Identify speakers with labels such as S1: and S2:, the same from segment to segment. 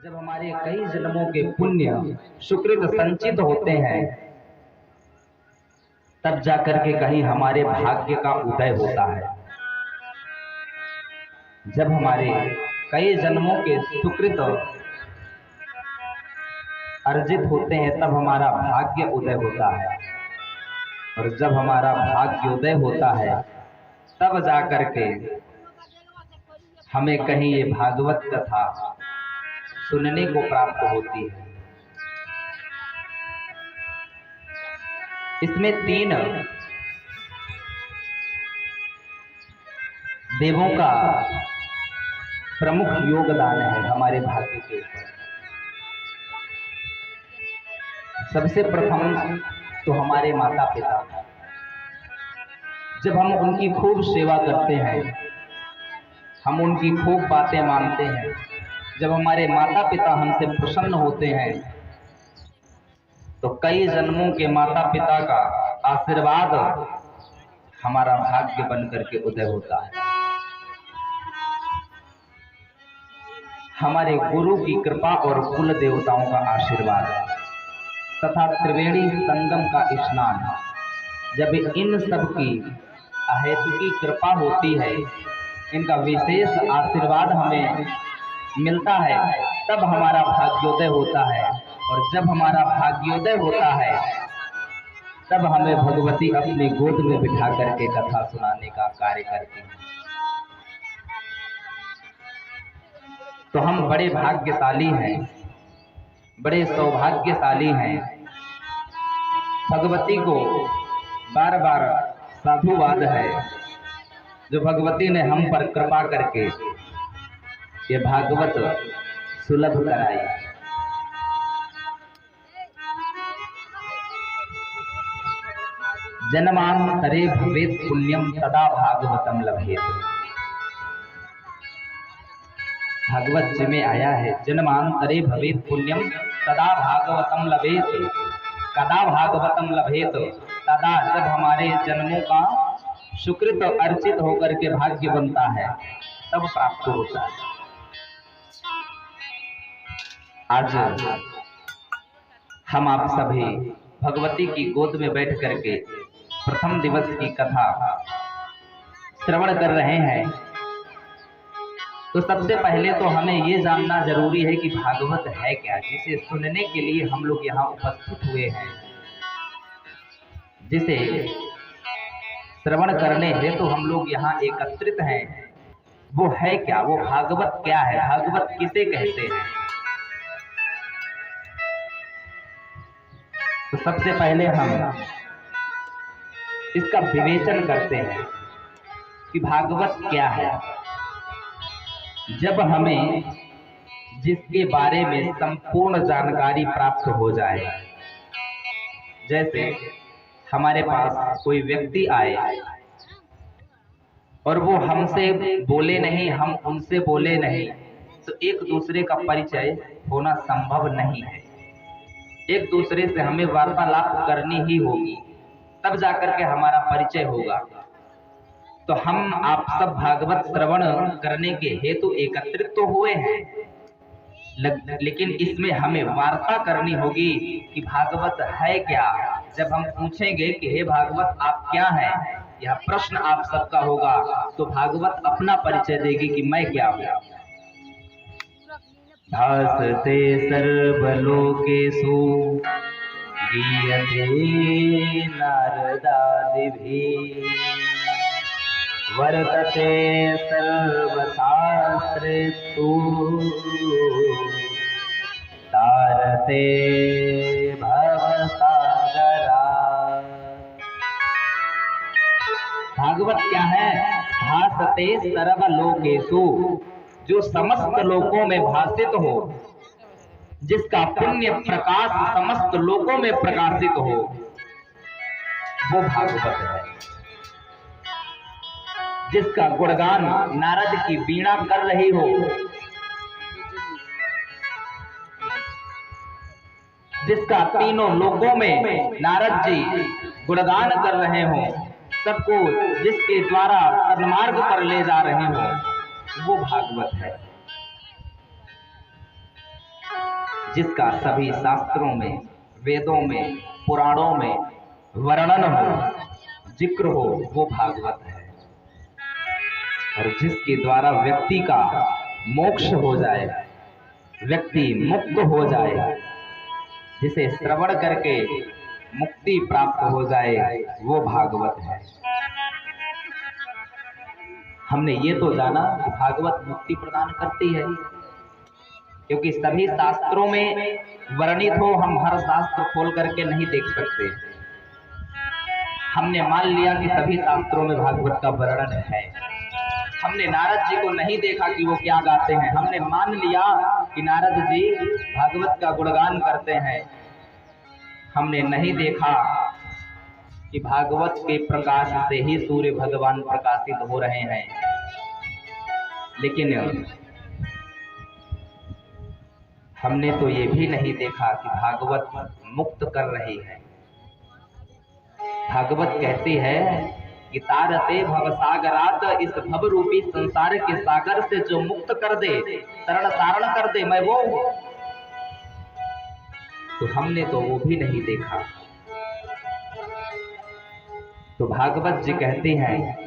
S1: जब हमारे कई जन्मों के पुण्य सुकृत संचित होते हैं, तब जाकर के कहीं हमारे भाग्य का उदय होता है। जब हमारे कई जन्मों के सुकृत अर्जित होते हैं, तब हमारा भाग्य उदय होता है। और जब हमारा भाग्य उदय होता है, तब जाकर के हमें कहीं ये भागवत कथा सुनने को प्राप्त होती है। इसमें 3 देवों का प्रमुख योगदान है हमारे भाग्य के ऊपर। सबसे प्रथम तो हमारे माता पिता। जब हम उनकी खूब सेवा करते हैं, हम उनकी खूब बातें मानते हैं, जब हमारे माता पिता हमसे प्रसन्न होते हैं, तो कई जन्मों के माता पिता का आशीर्वाद हमारा भाग्य बनकर के उदय होता है। हमारे गुरु की कृपा और कुल देवताओं का आशीर्वाद तथा त्रिवेणी संगम का स्नान, जब इन सब की अहेतुकी कृपा होती है, इनका विशेष आशीर्वाद हमें मिलता है, तब हमारा भाग्योदय होता है। और जब हमारा भाग्योदय होता है, तब हमें भगवती अपनी गोद में बिठा करके कथा सुनाने का कार्य करती है। तो हम बड़े भाग्यशाली हैं, बड़े सौभाग्यशाली हैं। भगवती को बार बार साधुवाद है जो भगवती ने हम पर कृपा करके ये भागवत सुलभ कराई। जन्मांतरे भवेत् पुण्यम तदा भागवतम लभेत। भागवत जी में आया है, जन्मांतरे भवेत् पुण्यम तदा भागवतम लभेत। कदा भागवतम लभेत, तदा जब हमारे जन्मों का सुकृत अर्चित होकर के भाग्य बनता है, तब प्राप्त होता है। आज हम आप सभी भगवती की गोद में बैठ करके प्रथम दिवस की कथा श्रवण कर रहे हैं। तो सबसे पहले तो हमें ये जानना जरूरी है कि भागवत है क्या, जिसे सुनने के लिए हम लोग यहाँ उपस्थित हुए हैं, जिसे श्रवण करने हेतु हम लोग यहाँ एकत्रित हैं। वो है क्या, वो भागवत क्या है, भागवत किसे कहते हैं। तो सबसे पहले हम इसका विवेचन करते हैं कि भागवत क्या है। जब हमें जिसके बारे में संपूर्ण जानकारी प्राप्त हो जाए, जैसे हमारे पास कोई व्यक्ति आए और वो हमसे बोले नहीं, हम उनसे बोले नहीं, तो एक दूसरे का परिचय होना संभव नहीं है। एक दूसरे से हमें वार्तालाप करनी ही होगी, तब जाकर के हमारा परिचय होगा। तो हम आप सब भागवत श्रवण करने के हेतु एकत्रित तो हुए हैं, लेकिन इसमें हमें वार्ता करनी होगी कि भागवत है क्या। जब हम पूछेंगे कि हे भागवत आप क्या हैं, यह प्रश्न आप सबका होगा, तो भागवत अपना परिचय देगी कि मैं क्या हूँ। भासते सर्वलोकेषु गीयते नारदादिभिः, वर्तते सर्वशास्त्रेषु तारते भवसागरात्। भागवत क्या है, भासते सर्वलोकेषु, जो समस्त लोकों में भासित हो, जिसका पुण्य प्रकाश समस्त लोकों में प्रकाशित हो, वो भागवत है। जिसका गुणगान नारद की वीणा कर रही हो, जिसका तीनों लोकों में नारद जी गुणगान कर रहे हो, सबको जिसके द्वारा सन्मार्ग पर ले जा रहे हो, वो भागवत है। जिसका सभी शास्त्रों में, वेदों में, पुराणों में वर्णन हो, जिक्र हो, वो भागवत है। और जिसके द्वारा व्यक्ति का मोक्ष हो जाए, व्यक्ति मुक्त हो जाए, जिसे श्रवण करके मुक्ति प्राप्त हो जाए, वो भागवत है। हमने ये तो जाना कि भागवत मुक्ति प्रदान करती है, क्योंकि सभी शास्त्रों में वर्णित हो, हम हर शास्त्र खोल करके नहीं देख सकते। हमने मान लिया कि सभी शास्त्रों में भागवत का वर्णन है। हमने नारद जी को नहीं देखा कि वो क्या गाते हैं, हमने मान लिया कि नारद जी भागवत का गुणगान करते हैं। हमने नहीं देखा कि भागवत के प्रकाश से ही सूर्य भगवान प्रकाशित हो रहे हैं। लेकिन हमने तो ये भी नहीं देखा कि भागवत मुक्त कर रही है। भागवत कहती है कि तारते भवसागरात, इस भव रूपी संसार के सागर से जो मुक्त कर दे, तरण तारण कर दे, मैं वो हूं। तो हमने तो वो भी नहीं देखा। तो भागवत जी कहती हैं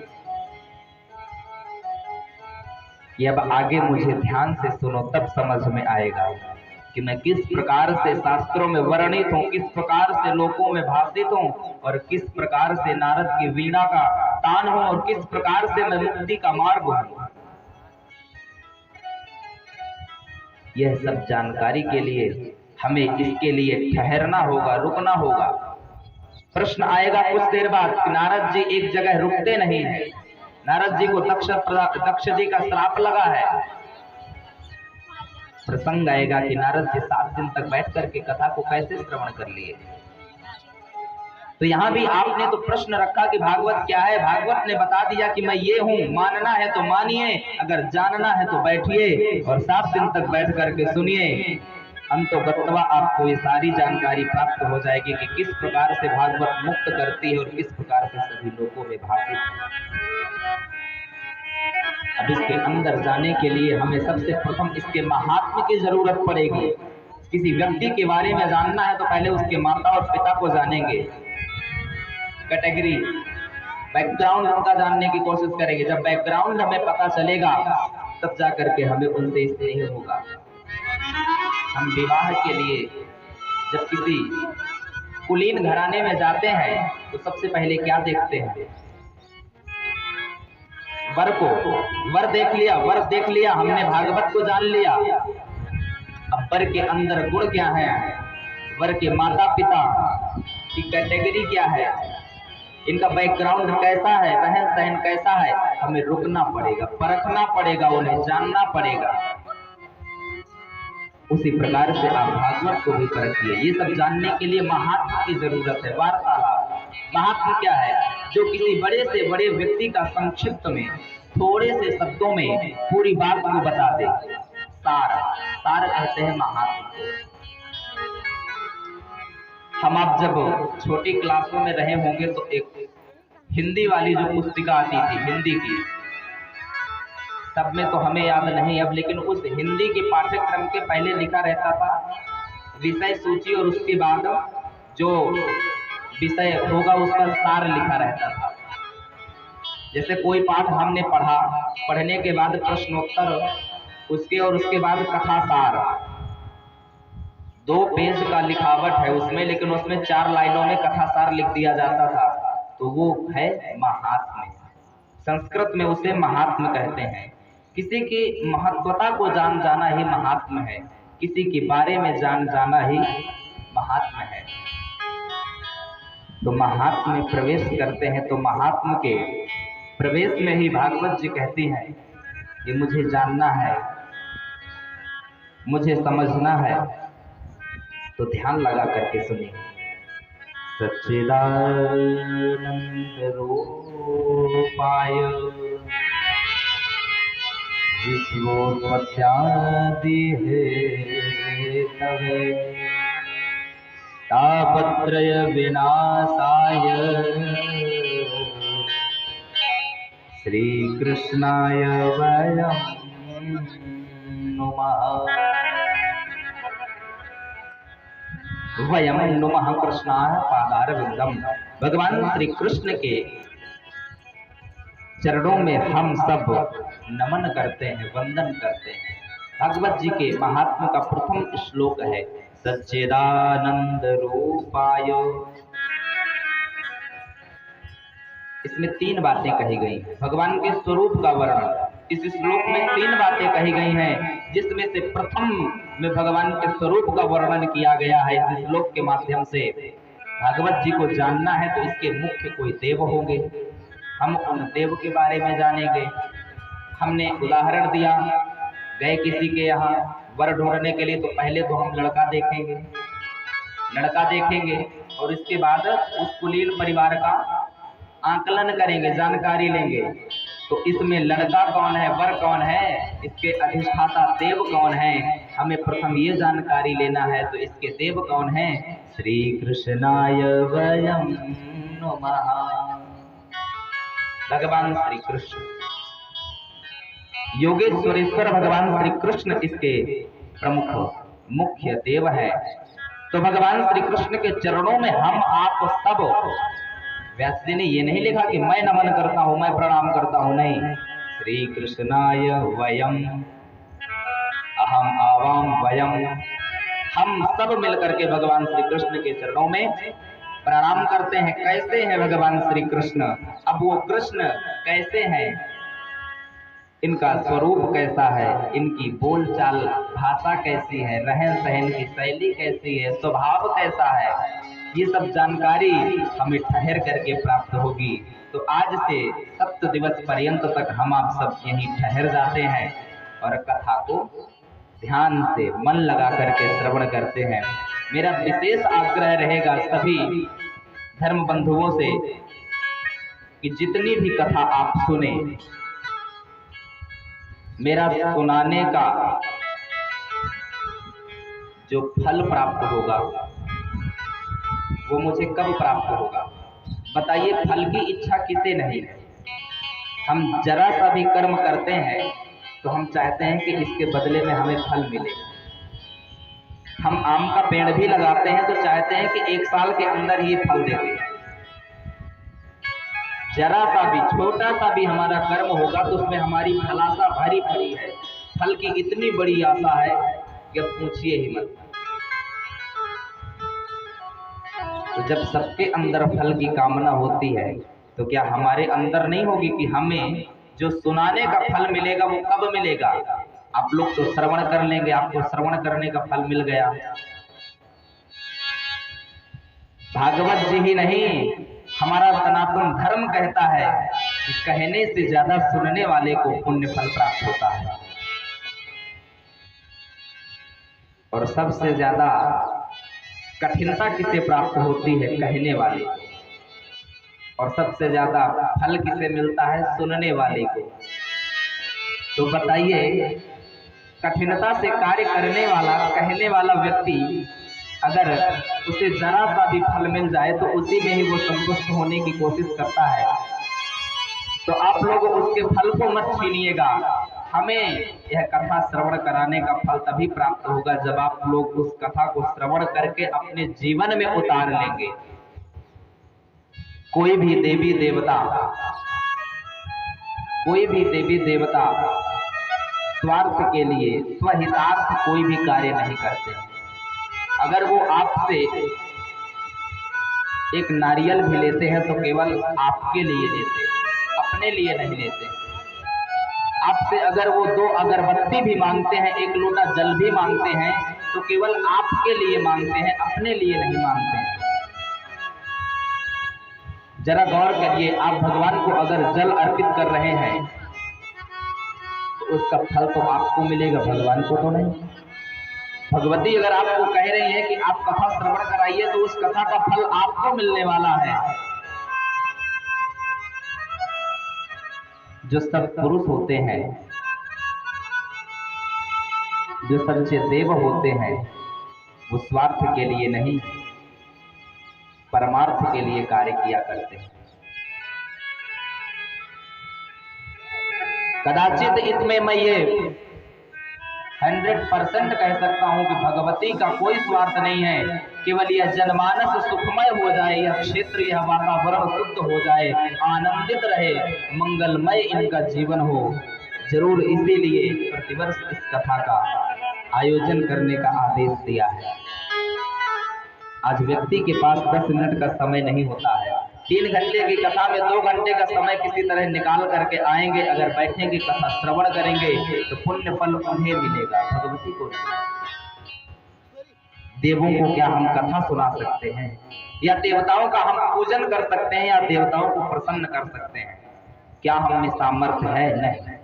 S1: कि अब आगे मुझे ध्यान से सुनो, तब समझ में आएगा कि मैं किस प्रकार से शास्त्रों में वर्णित हूँ, किस प्रकार से लोकों में भाषित हूँ, और किस प्रकार से नारद की वीणा का तान हूँ, और किस प्रकार से मैं मुक्ति का मार्ग हूँ। यह सब जानकारी के लिए हमें इसके लिए ठहरना होगा, रुकना होगा। प्रश्न आएगा कुछ देर बाद कि नारद जी एक जगह रुकते नहीं है। नारद जी को दक्ष जी का श्राप लगा है। प्रसंग आएगा कि नारद जी 7 दिन तक बैठ करके कथा को कैसे श्रवण कर लिए। तो यहाँ भी आपने तो प्रश्न रखा कि भागवत क्या है। भागवत ने बता दिया कि मैं ये हूँ, मानना है तो मानिए, अगर जानना है तो बैठिए और 7 दिन तक बैठ करके सुनिए। अंतोगत्वा आपको ये सारी जानकारी प्राप्त हो जाएगी कि किस प्रकार से भागवत मुक्त करती है और किस प्रकार से सभी लोगों में भाषित है। अब इसके अंदर जाने के लिए हमें सबसे प्रथम इसके महात्म्य की जरूरत पड़ेगी। किसी व्यक्ति के बारे में जानना है तो पहले उसके माता और पिता को जानेंगे, कैटेगरी, बैकग्राउंड उनका जानने की कोशिश करेंगे। जब बैकग्राउंड हमें पता चलेगा तब जा करके हमें उनसे स्नेह होगा। हम विवाह के लिए जब किसी कुलीन घराने में जाते हैं तो सबसे पहले क्या देखते हैं? वर को। वर देख लिया, हमने भागवत को जान लिया। अब वर के अंदर गुण क्या है, वर के माता पिता की कैटेगरी क्या है, इनका बैकग्राउंड कैसा है, रहन सहन कैसा है, हमें रुकना पड़ेगा, परखना पड़ेगा, उन्हें जानना पड़ेगा। उसी प्रकार से आप भागवत को भी परखिए। ये सब जानने के लिए महात्मा की जरूरत है। वार्तालाप। महात्मा क्या है? जो किसी बड़े से बड़े व्यक्ति का संक्षिप्त में थोड़े से शब्दों में पूरी बात को बता दे। सार कहते हैं महात्मा। हम आप जब छोटी क्लासों में रहे होंगे तो एक हिंदी वाली जो पुस्तिका आती थी हिंदी की, सब में तो हमें याद नहीं अब, लेकिन उस हिंदी के पाठ्यक्रम के पहले लिखा रहता था विषय सूची और उसके बाद जो विषय होगा उसका सार लिखा रहता था। जैसे कोई पाठ हमने पढ़ा, पढ़ने के बाद प्रश्नोत्तर उसके और उसके बाद कथा सार, 2 पेज का लिखावट है उसमें, लेकिन उसमें 4 लाइनों में कथा सार लिख दिया जाता था। तो वो है महात्म्य। संस्कृत में उसे महात्म्य कहते हैं। किसी की महत्वता को जाना ही महात्म्य है, किसी के बारे में जाना ही महात्म्य है। तो महात्म्य में प्रवेश करते हैं तो महात्म्य के प्रवेश में ही भागवत जी कहती हैं कि मुझे जानना है, मुझे समझना है। तो ध्यान लगा करके सुनिए। सच्चिदानंद रूपाय विश्वोत्पत्त्यादि हेतवे तापत्रय विनाशाय श्रीकृष्णाय वयं नुमः। वयम नुमः कृष्णाय पादारविंदम। भगवान श्री कृष्ण के चरणों में हम सब नमन करते हैं, वंदन करते हैं। भगवत जी के महात्मा का प्रथम श्लोक है सच्चिदानंद रूपाय। इसमें तीन बातें कही गई हैं भगवान के स्वरूप का वर्णन। इस श्लोक में तीन बातें कही गई हैं, जिसमें से प्रथम में भगवान के स्वरूप का वर्णन किया गया है। इस श्लोक के माध्यम से भगवत जी को जानना है तो इसके मुख्य कोई देव होंगे, हम उन देव के बारे में जानेंगे। हमने उदाहरण दिया, गए किसी के यहाँ वर ढूंढने के लिए तो पहले तो हम लड़का देखेंगे और इसके बाद उस कुलीन परिवार का आकलन करेंगे, जानकारी लेंगे। तो इसमें लड़का कौन है, वर कौन है, इसके अधिष्ठाता देव कौन है, हमें प्रथम ये जानकारी लेना है। तो इसके देव कौन है, श्री कृष्णाय वयम नमः। भगवान श्री कृष्ण योगेश्वरेश्वर भगवान श्री कृष्ण इसके प्रमुख मुख्य देव है। तो भगवान श्री कृष्ण के चरणों में हम आप सब, व्यास जी ने ये नहीं लिखा कि मैं नमन करता हूं, मैं प्रणाम करता हूं, नहीं। श्री कृष्णाय वयम, अहम आवाम वयम, हम सब मिलकर के भगवान श्री कृष्ण के चरणों में प्रणाम करते हैं। कैसे हैं भगवान श्री कृष्ण, अब वो कृष्ण कैसे हैं, इनका स्वरूप कैसा है, इनकी बोलचाल भाषा कैसी है, रहन सहन की शैली कैसी है, स्वभाव कैसा है, ये सब जानकारी हमें ठहर करके प्राप्त होगी। तो आज से 7 दिवस पर्यंत तक हम आप सब यहीं ठहर जाते हैं और कथा को ध्यान से मन लगा करके श्रवण करते हैं। मेरा विशेष आग्रह रहेगा सभी धर्म बंधुओं से कि जितनी भी कथा आप सुने, मेरा सुनाने का जो फल प्राप्त होगा वो मुझे कब प्राप्त होगा, बताइए। फल की इच्छा किसे नहीं है। हम जरा सा भी कर्म करते हैं तो हम चाहते हैं कि इसके बदले में हमें फल मिले। हम आम का पेड़ भी लगाते हैं तो चाहते हैं कि 1 साल के अंदर ये फल दे। जरा सा भी, छोटा सा भी हमारा कर्म होगा तो उसमें हमारी फलाशा भरी पड़ी है, फल की इतनी बड़ी आशा है कि अब पूछिए ही मत। तो जब सबके अंदर फल की कामना होती है तो क्या हमारे अंदर नहीं होगी कि हमें जो सुनाने का फल मिलेगा वो कब मिलेगा। आप लोग तो श्रवण कर लेंगे, आपको श्रवण करने का फल मिल गया। भागवत जी ही नहीं, हमारा सनातन धर्म कहता है कि कहने से ज्यादा सुनने वाले को पुण्य फल प्राप्त होता है। और सबसे ज्यादा कठिनता किसे प्राप्त होती है, कहने वाले को। और सबसे ज्यादा फल किसे मिलता है, सुनने वाले को। तो बताइए, कठिनता से कार्य करने वाला, कहने वाला व्यक्ति अगर उसे जरा सा भी फल मिल जाए तो उसी में ही वो संतुष्ट होने की कोशिश करता है। तो आप लोग उसके फल को मत छीनिएगा। हमें यह कथा श्रवण कराने का फल तभी प्राप्त होगा जब आप लोग उस कथा को श्रवण करके अपने जीवन में उतार लेंगे। कोई भी देवी देवता स्वार्थ के लिए, स्वहितार्थ कोई भी कार्य नहीं करते। अगर वो आपसे एक नारियल भी लेते हैं तो केवल आपके लिए लेते हैं, अपने लिए नहीं लेते। आपसे अगर वो 2 अगरबत्ती भी मांगते हैं, 1 लोटा जल भी मांगते हैं तो केवल आपके लिए मांगते हैं, अपने लिए नहीं मांगते हैं। जरा गौर करिए, आप भगवान को अगर जल अर्पित कर रहे हैं तो उसका फल तो आपको मिलेगा, भगवान को तो नहीं। भगवती अगर आपको कह रही है कि आप कथा श्रवण कराइए तो उस कथा का फल आपको मिलने वाला है। जो सब पुरुष होते हैं, जो सच्चे देव होते हैं, वो स्वार्थ के लिए नहीं, परमार्थ के लिए कार्य किया करते हैं। कदाचित इसमें मैं ये 100% कह सकता हूँ कि भगवती का कोई स्वार्थ नहीं है। केवल यह जनमानस सुखमय हो जाए, यह क्षेत्र, यह वातावरण शुद्ध हो जाए, आनंदित रहे, मंगलमय इनका जीवन हो। जरूर इसीलिए प्रतिवर्ष इस कथा का आयोजन करने का आदेश दिया है। आज व्यक्ति के पास 10 मिनट का समय नहीं होता है। 3 घंटे की कथा में 2 घंटे का समय किसी तरह निकाल करके आएंगे, अगर बैठेंगे, कथा श्रवण करेंगे तो पुण्य फल उन्हें मिलेगा, भगवती को नहीं। देवों को क्या हम कथा सुना सकते हैं, या देवताओं का हम पूजन कर सकते हैं, या देवताओं को प्रसन्न कर सकते हैं? क्या हम में सामर्थ्य है? नहीं।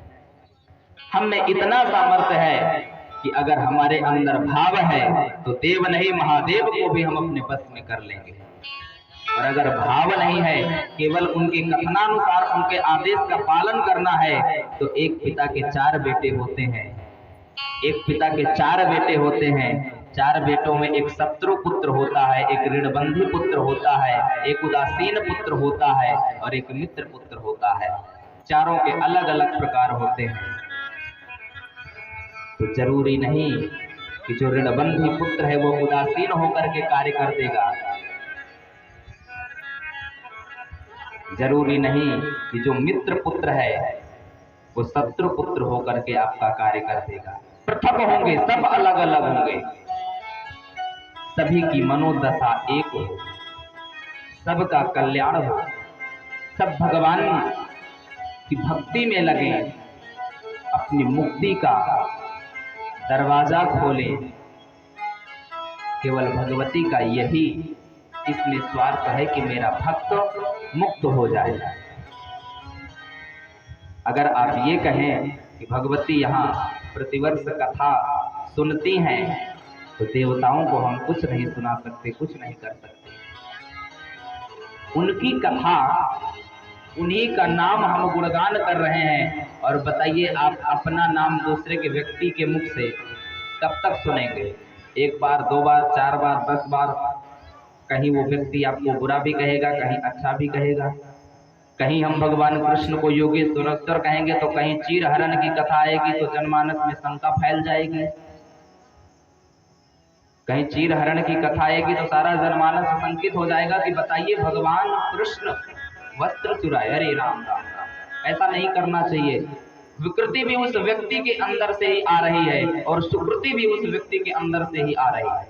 S1: हम में इतना सामर्थ्य है कि अगर हमारे अंदर भाव है तो देव नहीं, महादेव को भी हम अपने बस में कर लेंगे। और अगर भाव नहीं है, केवल उनके कथनानुसार उनके आदेश का पालन करना है, तो एक पिता के 4 बेटे होते हैं। एक पिता के 4 बेटे होते हैं। 4 बेटों में एक शत्रु पुत्र होता है, एक ऋणबंधी पुत्र होता है, एक उदासीन पुत्र होता है और एक मित्र पुत्र होता है। चारों के अलग अलग प्रकार होते हैं। तो जरूरी नहीं कि जो ऋणबंधी पुत्र है वो उदासीन होकर के कार्य कर देगा। जरूरी नहीं कि जो मित्र पुत्र है वो शत्रु पुत्र होकर के आपका कार्य कर देगा। पृथक होंगे, सब अलग अलग होंगे, सभी की मनोदशा एक हो, सबका कल्याण हो, सब भगवान की भक्ति में लगे, अपनी मुक्ति का दरवाजा खोले। केवल भगवती का यही इसमें स्वार्थ है कि मेरा भक्त मुक्त हो जाए। अगर आप ये कहें कि भगवती यहाँ प्रतिवर्ष कथा सुनती हैं, तो देवताओं को हम कुछ नहीं सुना सकते, कुछ नहीं कर सकते। उनकी कथा, उन्हीं का नाम हम गुणगान कर रहे हैं। और बताइए, आप अपना नाम दूसरे के व्यक्ति के मुख से कब तक सुनेंगे? 1 बार, 2 बार, 4 बार, 10 बार। कहीं वो व्यक्ति आपको बुरा भी कहेगा, कहीं अच्छा भी कहेगा। कहीं हम भगवान कृष्ण को योगेश्वर कहेंगे तो कहीं चीरहरण की कथा आएगी तो जनमानस में शंका फैल जाएगी। कहीं चीरहरण की कथा आएगी तो सारा जनमानस शंकित हो जाएगा कि बताइए भगवान कृष्ण वस्त्र चुराए। अरे राम राम राम, ऐसा नहीं करना चाहिए। विकृति भी उस व्यक्ति के अंदर से ही आ रही है और सुकृति भी उस व्यक्ति के अंदर से ही आ रही है।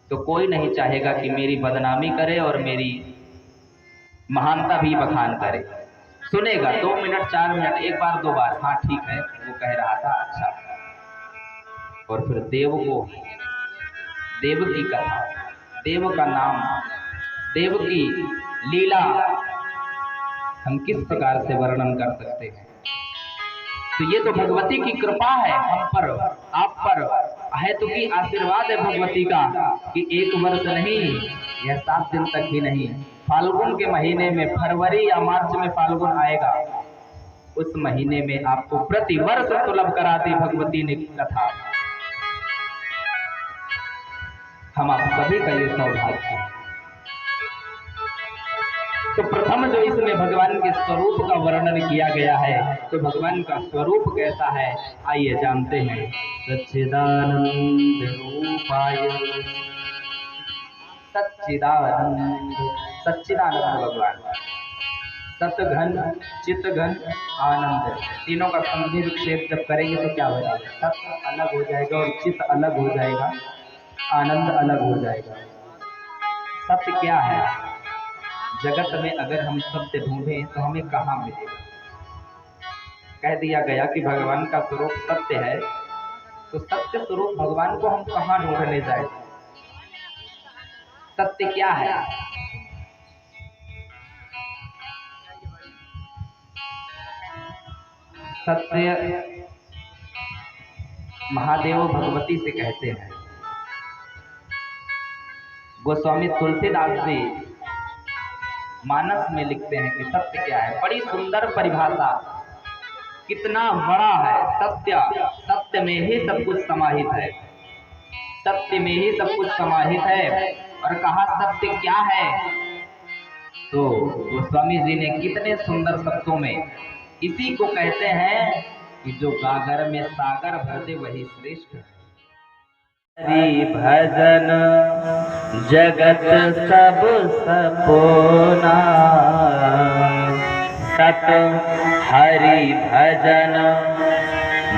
S1: तो कोई नहीं चाहेगा कि मेरी बदनामी करे और मेरी महानता भी बखान करे। सुनेगा 2 मिनट, 4 मिनट, 1 बार, 2 बार, हाँ ठीक है, वो कह रहा था, अच्छा। और फिर देव को, देव की कथा, देव का नाम, देव की लीला हम किस प्रकार से वर्णन कर सकते हैं? तो ये तो भगवती की कृपा है हम पर, आप पर है, तो की आशीर्वाद है भगवती का कि 1 वर्ष नहीं, यह 7 दिन तक ही नहीं, फाल्गुन के महीने में, फरवरी या मार्च में फाल्गुन आएगा, उस महीने में आपको प्रति वर्ष सुलभ करा दी भगवती ने कथा। हम आप सभी का ये सौभाग्य है। तो प्रथम जो इसमें भगवान के स्वरूप का वर्णन किया गया है, तो भगवान का स्वरूप कैसा है, आइए जानते हैं। सच्चिदानंद रूपाय, सच्चिदानंद, सच्चिदानंद भगवान, सतघन, चितघन, आनंद, तीनों का संधि विक्षेप जब करेंगे तो क्या हो जाएगा? सत अलग हो जाएगा और चित अलग हो जाएगा, आनंद अलग हो जाएगा। सत्य क्या है? जगत में अगर हम सत्य ढूंढें तो हमें कहाँ मिलेगा? कह दिया गया कि भगवान का स्वरूप सत्य है, तो सत्य स्वरूप भगवान को हम कहाँ ढूंढने जाए? सत्य क्या है? सत्य महादेव भगवती से कहते हैं। गोस्वामी तुलसीदास जी मानस में लिखते हैं कि सत्य क्या है। बड़ी सुंदर परिभाषा, कितना बड़ा है सत्य। सत्य में ही सब कुछ समाहित है, सत्य में ही सब कुछ समाहित है। और कहा सत्य क्या है, तो गोस्वामी जी ने कितने सुंदर शब्दों में इसी को कहते हैं कि जो गागर में सागर भर दे वही श्रेष्ठ है। हरि भजन जगत सब सपोना, सत हरि भजन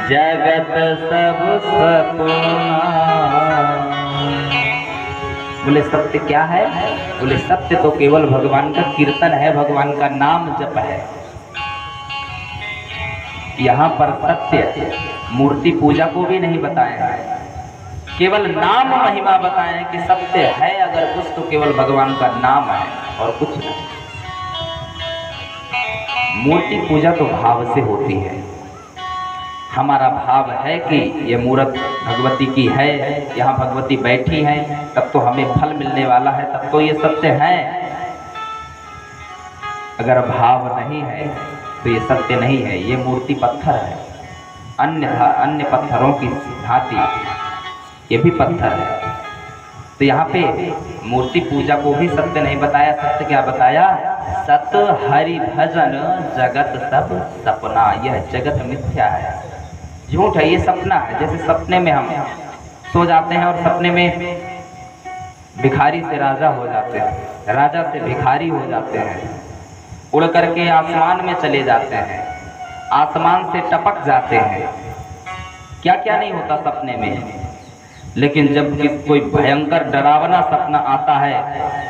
S1: जगत सब सपोना। बोले सत्य क्या है? बोले सत्य तो केवल भगवान का कीर्तन है, भगवान का नाम जप है। यहाँ पर सत्य मूर्ति पूजा को भी नहीं बताया है, केवल नाम महिमा बताएं कि सत्य है अगर कुछ तो केवल भगवान का नाम है और कुछ नहीं। मूर्ति पूजा तो भाव से होती है। हमारा भाव है कि ये मूर्त भगवती की है, यहाँ भगवती बैठी है, तब तो हमें फल मिलने वाला है, तब तो ये सत्य है। अगर भाव नहीं है तो ये सत्य नहीं है, ये मूर्ति पत्थर है। अन्य पत्थरों की भांति ये भी पत्थर है। तो यहाँ पे मूर्ति पूजा को भी सत्य नहीं बताया। सत्य क्या बताया? सत हरि भजन जगत सब सपना। यह जगत मिथ्या है, झूठ है, ये सपना है। जैसे सपने में हम सो जाते हैं और सपने में भिखारी से राजा हो जाते हैं, राजा से भिखारी हो जाते हैं, उड़ करके आसमान में चले जाते हैं, आसमान से टपक जाते हैं। क्या क्या नहीं होता सपने में। लेकिन जब कोई भयंकर डरावना सपना आता है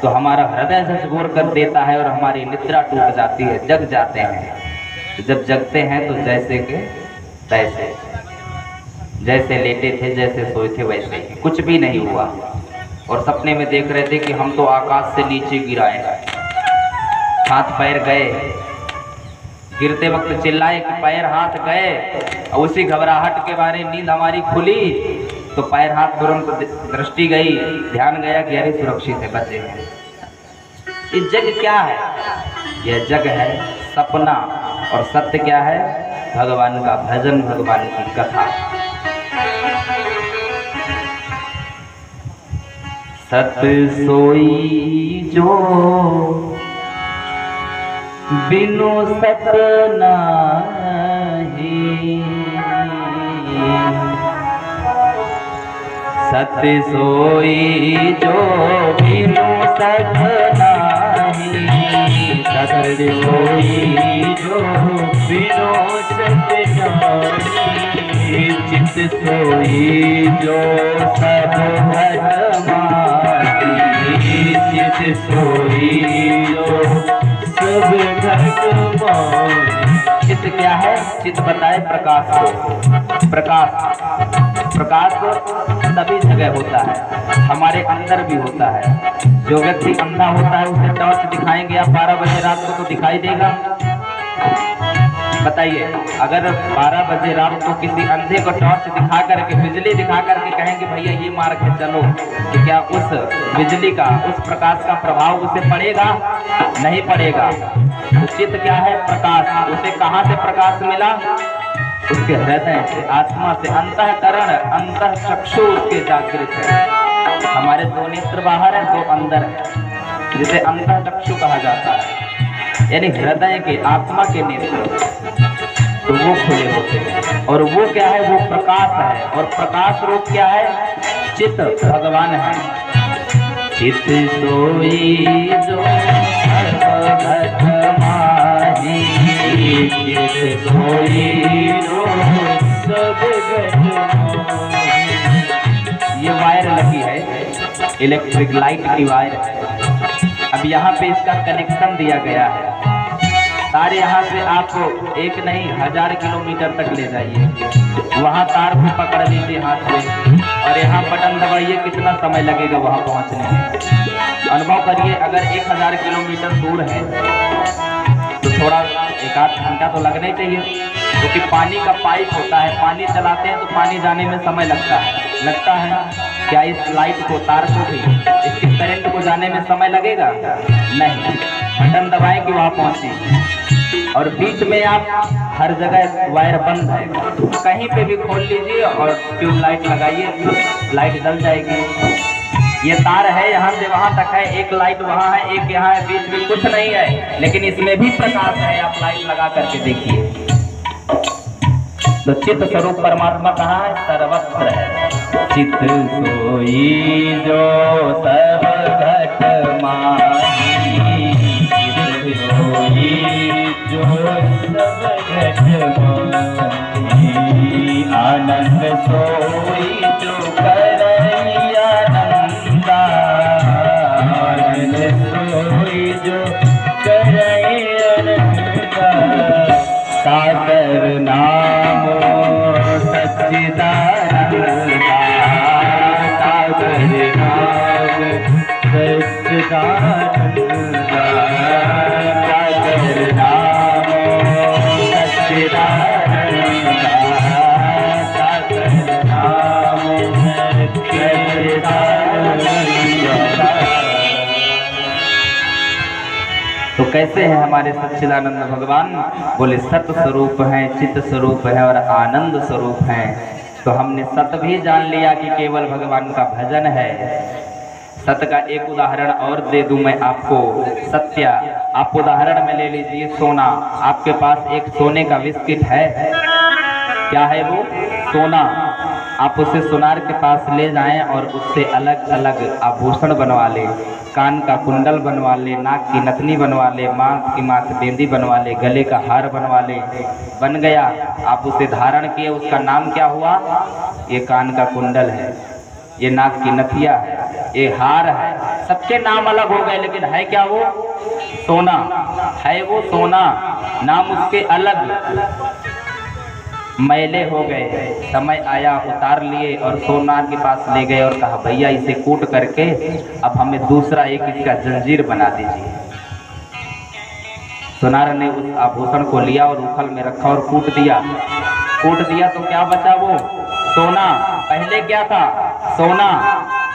S1: तो हमारा हृदय झकझोर कर देता है और हमारी निद्रा टूट जाती है, जग जाते हैं। जब जगते हैं तो जैसे के तैसे, जैसे लेटे थे जैसे सोए थे वैसे ही, कुछ भी नहीं हुआ। और सपने में देख रहे थे कि हम तो आकाश से नीचे गिराए, हाथ पैर गए, गिरते वक्त चिल्लाए कि पैर हाथ गए, और उसी घबराहट के बारे नींद हमारी खुली तो पैर हाथ तुरंत दृष्टि गई, ध्यान गया कि अरे सुरक्षित है, बचे हैं। ये जग क्या है? यह जग है सपना, और सत्य क्या है? भगवान का भजन, भगवान की कथा। सत सोई जो बिनु सत नाही, सत सोई जो बिनु सत नाही, सत सोई जो बिनु सत नाही, चित सोई जो सब घट माही, चित सोई जो सब घट माही। चित क्या है? चित बताए प्रकाश को। प्रकाश सभी जगह होता है, हमारे अंदर भी होता है। जो व्यक्ति अंधा होता है उसे टॉर्च दिखाएंगे आप 12 बजे रात को तो दिखाई देगा? बताइए, अगर 12 बजे रात को किसी अंधे को टॉर्च दिखा करके, बिजली दिखा करके कहेंगे भैया ये मार के चलो, तो क्या उस बिजली का, उस प्रकाश का प्रभाव उसे पड़ेगा? नहीं पड़ेगा। तो चित्त क्या है? प्रकाश। उसे कहाँ से प्रकाश मिला? उसके हृदय से, आत्मा से। अंतःकरण, अंतःचक्षु उसके जागृत है। हमारे 2 नेत्र बाहर है, 2 अंदर है, जिसे अंतःचक्षु कहा जाता है, यानी हृदय के, आत्मा के नेत्र, तो वो खुले होते हैं। और वो क्या है? वो प्रकाश है। और प्रकाश रूप क्या है? चित्त, भगवान है। चित सोई जो घट माही, चित सोई जो सब घट माही। ये वायर लगी है, इलेक्ट्रिक लाइट की वायर है। अब यहाँ पे इसका कनेक्शन दिया गया है। तार यहाँ से आपको एक नहीं 1000 किलोमीटर तक ले जाइए, वहाँ तार को पकड़ लीजिए हाथ से और यहाँ बटन दबाइए, कितना समय लगेगा वहाँ पहुँचने में। अनुभव करिए, अगर 1000 किलोमीटर दूर है तो थोड़ा 1-8 घंटा तो लगना ही चाहिए, क्योंकि पानी का पाइप होता है, पानी चलाते हैं तो पानी जाने में समय लगता है। क्या इस लाइट को, तार को भी, इसके करंट को जाने में समय लगेगा? नहीं। बटन दबाएं कि वहाँ पहुँचे। और बीच में आप हर जगह वायर बंद है, कहीं पे भी खोल लीजिए और ट्यूबलाइट लगाइए, लाइट जल जाएगी। ये तार है, यहाँ से वहाँ तक है, एक लाइट वहाँ है, एक यहाँ है, बीच में कुछ नहीं है, लेकिन इसमें भी प्रकाश है। आप लाइट लगा करके देखिए। तो चित्त स्वरूप परमात्मा कहाँ है? सर्वत्र है। चित्त सोई जो सब घट माही, चित्त सोई जो सब घट माही, आनंद सोई जो करई आनंदा, आनंद सोई जो करई आनंदा, सागर नाम सच्चिदानंदा, सागर नाम सच्चिदानंदा, सागर नाम सच्चिदानंदा, सागर नाम सच्चिदानंदा। तो कैसे हैं हमारे सच्चिदानंद भगवान? बोले सत स्वरूप हैं, चित्त स्वरूप है और आनंद स्वरूप हैं। तो हमने सत भी जान लिया कि केवल भगवान का भजन है। सत का एक उदाहरण और दे दूं मैं आपको। सत्य, आप उदाहरण में ले लीजिए सोना। आपके पास एक सोने का बिस्किट है, क्या है वो? सोना। आप उसे सुनार के पास ले जाएं और उससे अलग अलग आभूषण बनवा ले, कान का कुंडल बनवा ले, नाक की नथनी बनवा ले, माथ की बेंदी बनवा ले, गले का हार बनवा ले, बन गया। आप उसे धारण किए, उसका नाम क्या हुआ? ये कान का कुंडल है, ये नाक की नथिया है, ये हार है। सबके नाम अलग हो गए, लेकिन है क्या वो? सोना है वो सोना। नाम उसके अलग, मैले हो गए। समय आया, उतार लिए और सोनार के पास ले गए और कहा भैया इसे कूट करके अब हमें दूसरा एक इसका जंजीर बना दीजिए। सोनार ने उस आभूषण को लिया और उखल में रखा और कूट दिया। कूट दिया तो क्या बचा? वो सोना। पहले क्या था? सोना।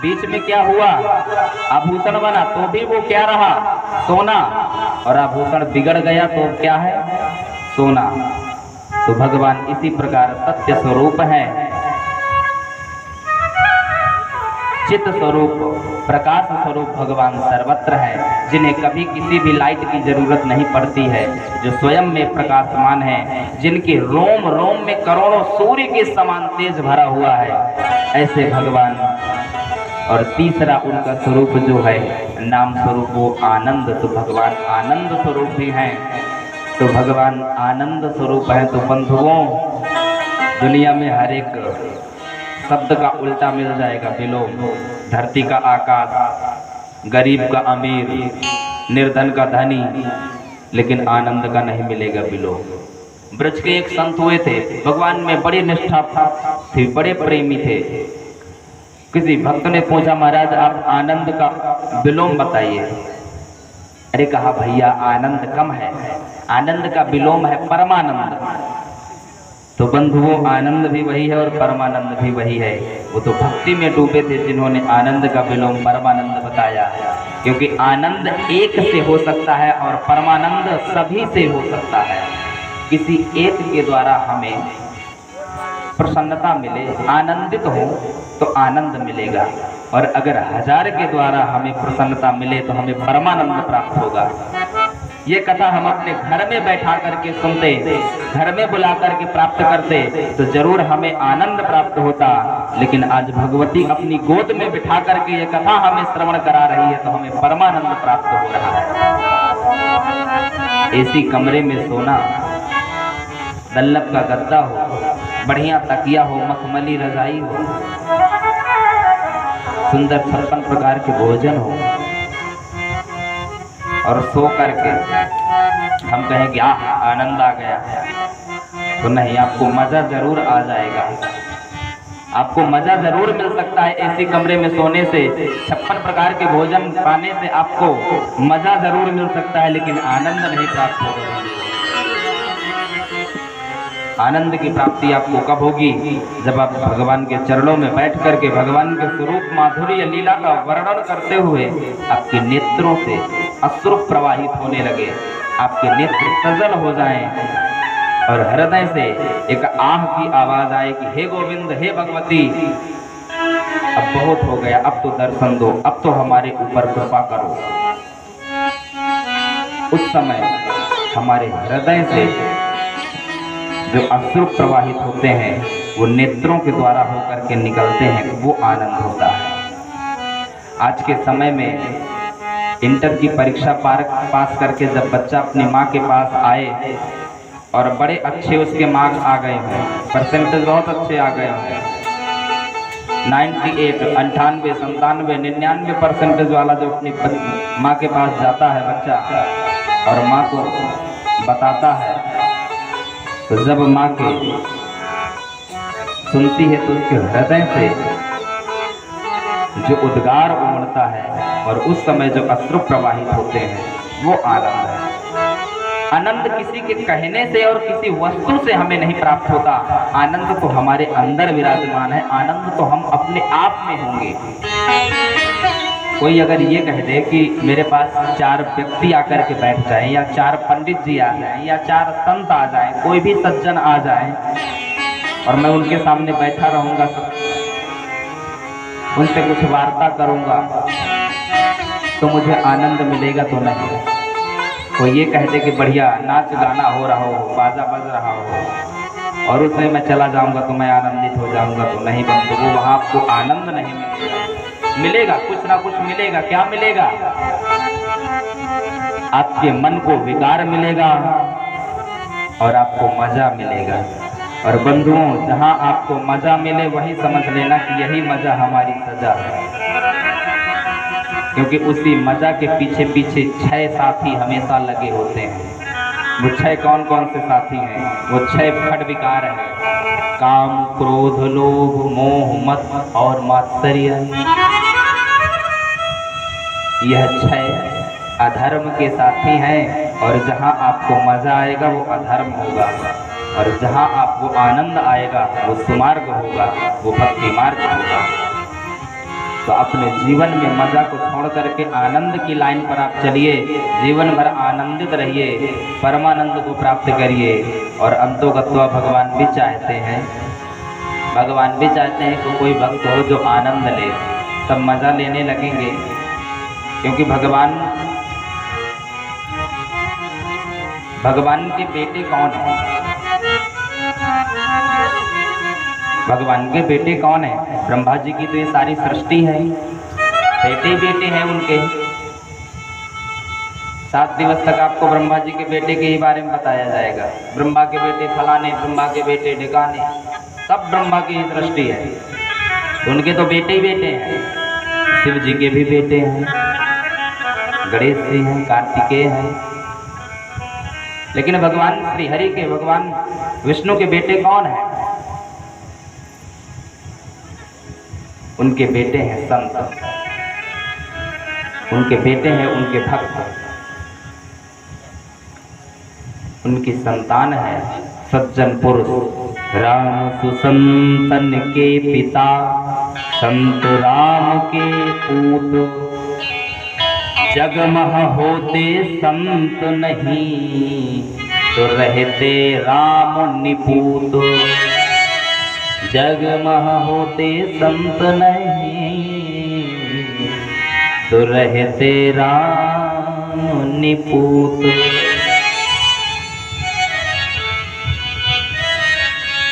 S1: बीच में क्या हुआ? आभूषण बना, तो भी वो क्या रहा? सोना। और आभूषण बिगड़ गया तो क्या है? सोना। तो भगवान इसी प्रकार सत्य स्वरूप है, चित्त स्वरूप, प्रकाश स्वरूप भगवान सर्वत्र है, जिन्हें कभी किसी भी लाइट की जरूरत नहीं पड़ती है, जो स्वयं में प्रकाशमान है, जिनके रोम रोम में करोड़ों सूर्य के समान तेज भरा हुआ है, ऐसे भगवान। और तीसरा उनका स्वरूप जो है नाम स्वरूप, वो आनंद। तो भगवान आनंद स्वरूप भी हैं। तो भगवान आनंद स्वरूप है। तो बंधुओं, दुनिया में हर एक शब्द का उल्टा मिल जाएगा। विलोम, धरती का आकाश, गरीब का अमीर, निर्धन का धनी, लेकिन आनंद का नहीं मिलेगा विलोम। ब्रज के एक संत हुए थे, भगवान में बड़ी निष्ठा थी, बड़े प्रेमी थे। किसी भक्त ने पूछा महाराज आप आनंद का विलोम बताइए। अरे कहा भैया आनंद कम है, आनंद का विलोम है परमानंद। तो बंधुओं, आनंद भी वही है और परमानंद भी वही है। वो तो भक्ति में डूबे थे जिन्होंने आनंद का विलोम परमानंद बताया, क्योंकि आनंद एक से हो सकता है और परमानंद सभी से हो सकता है। किसी एक के द्वारा हमें प्रसन्नता मिले, आनंदित हो तो आनंद मिलेगा, और अगर हजार के द्वारा हमें प्रसन्नता मिले तो हमें परमानंद प्राप्त होगा। ये कथा हम अपने घर में बैठा करके सुनते, घर में बुला करके प्राप्त करते तो जरूर हमें आनंद प्राप्त होता। लेकिन आज भगवती अपनी गोद में बिठा करके ये कथा हमें श्रवण करा रही है तो हमें परमानंद प्राप्त हो रहा है। ऐसी कमरे में सोना, दल्लभ का गद्दा हो, बढ़िया तकिया हो, मखमली रजाई हो, सुंदर 56 प्रकार के भोजन हो, और सो करके हम कहें कि आनंद आ गया, तो नहीं, आपको मजा जरूर आ जाएगा। आपको मजा जरूर मिल सकता है ऐसे कमरे में सोने से, 56 प्रकार के भोजन पाने से आपको मजा जरूर मिल सकता है, लेकिन आनंद नहीं प्राप्त होगा। आनंद की प्राप्ति आपको कब होगी? जब आप भगवान के चरणों में बैठ करके भगवान के स्वरूप माधुर्य लीला का वर्णन करते हुए आपके नेत्रों से अश्रु प्रवाहित होने लगे, आपके नेत्र सजल हो जाएं और हृदय से एक आह की आवाज आए कि हे गोविंद, हे भगवती, अब बहुत हो गया, अब तो दर्शन दो, अब तो हमारे ऊपर कृपा करो। उस समय हमारे हृदय से जो अश्रु प्रवाहित होते हैं वो नेत्रों के द्वारा होकर के निकलते हैं, वो आनंद होता है। आज के समय में इंटर की परीक्षा पास करके जब बच्चा अपनी माँ के पास आए और बड़े अच्छे उसके मार्क्स आ गए हैं, परसेंटेज बहुत अच्छे आ गए हैं, 98, 98, 97, 99% वाला जो अपनी माँ के पास जाता है बच्चा और माँ को बताता है, तो जब माँ के सुनती है तो उसके हृदय से जो उद्गार उमड़ता है और उस समय जो अश्रु प्रवाहित होते हैं वो आनंद है। आनंद किसी के कहने से और किसी वस्तु से हमें नहीं प्राप्त होता, आनंद तो हमारे अंदर विराजमान है, आनंद तो हम अपने आप में होंगे। कोई अगर ये कह दे कि मेरे पास 4 व्यक्ति आकर के बैठ जाएं या 4 पंडित जी आ जाएं या 4 संत आ जाएं, कोई भी सज्जन आ जाएं और मैं उनके सामने बैठा रहूंगा, उनसे कुछ वार्ता करूंगा तो मुझे आनंद मिलेगा तो नहीं। कोई ये कह दे कि बढ़िया नाच गाना हो रहा हो, बाजा बज रहा हो और उसमें मैं चला जाऊंगा तो मैं आनंदित हो जाऊंगा तो नहीं बंधु, वो वहाँ आपको आनंद नहीं मिलेगा। मिलेगा कुछ ना कुछ मिलेगा। क्या मिलेगा? आपके मन को विकार मिलेगा और आपको मजा मिलेगा। और बंधुओं, जहाँ आपको मजा मिले वही समझ लेना कि यही मजा हमारी सजा है, क्योंकि उसी मजा के पीछे पीछे 6 साथी हमेशा लगे होते हैं। वो 6 कौन कौन से साथी हैं? वो 6 फट विकार हैं, काम, क्रोध, लोभ, मोह, मद और मात्सर्य। यह 6 अधर्म के साथी हैं और जहाँ आपको मजा आएगा वो अधर्म होगा और जहाँ आपको आनंद आएगा वो सुमार्ग होगा, वो भक्ति मार्ग होगा। तो अपने जीवन में मजा को छोड़ करके आनंद की लाइन पर आप चलिए, जीवन भर आनंदित रहिए, परमानंद को प्राप्त करिए। और अंतोगत्वा भगवान भी चाहते हैं, भगवान भी चाहते हैं कि कोई भक्त हो जो आनंद ले, तब मजा लेने लगेंगे। क्योंकि भगवान के बेटे कौन हैं? भगवान के बेटे कौन है? ब्रह्मा जी की तो ये सारी सृष्टि है, बेटे बेटे हैं उनके। 7 दिवस तक आपको ब्रह्मा जी के बेटे के ही बारे में बताया जाएगा। ब्रह्मा के बेटे फलाने, ब्रह्मा के बेटे ढिकाने, सब ब्रह्मा की ही सृष्टि है। उनके तो बेटे ही बेटे हैं। शिव जी के भी बेटे हैं, गणेश जी हैं, कार्तिकेय हैं। लेकिन भगवान श्री हरि के, भगवान विष्णु के बेटे कौन हैं? उनके बेटे हैं संत, उनके बेटे हैं उनके भक्त, उनकी संतान है सज्जन पुरुष। राम सुसंतन के पिता, संत राम के पूत, जगमह होते संत नहीं, तो रहते राम निपूत। जगमह होते संत नहीं, तो रहते राम निपूत।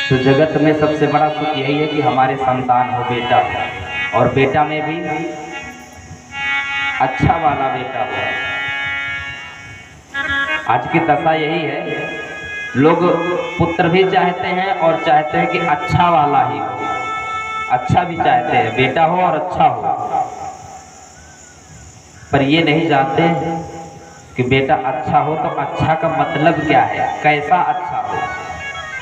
S1: तो जगत में सबसे बड़ा सुख यही है कि हमारे संतान हो, बेटा हो, और बेटा में भी अच्छा वाला बेटा हो। आज की दशा यही है, लोग पुत्र भी चाहते हैं और चाहते हैं कि अच्छा वाला ही हो, अच्छा भी चाहते हैं, बेटा हो और अच्छा हो, पर ये नहीं जानते कि बेटा अच्छा हो तो अच्छा का मतलब क्या है, कैसा अच्छा हो।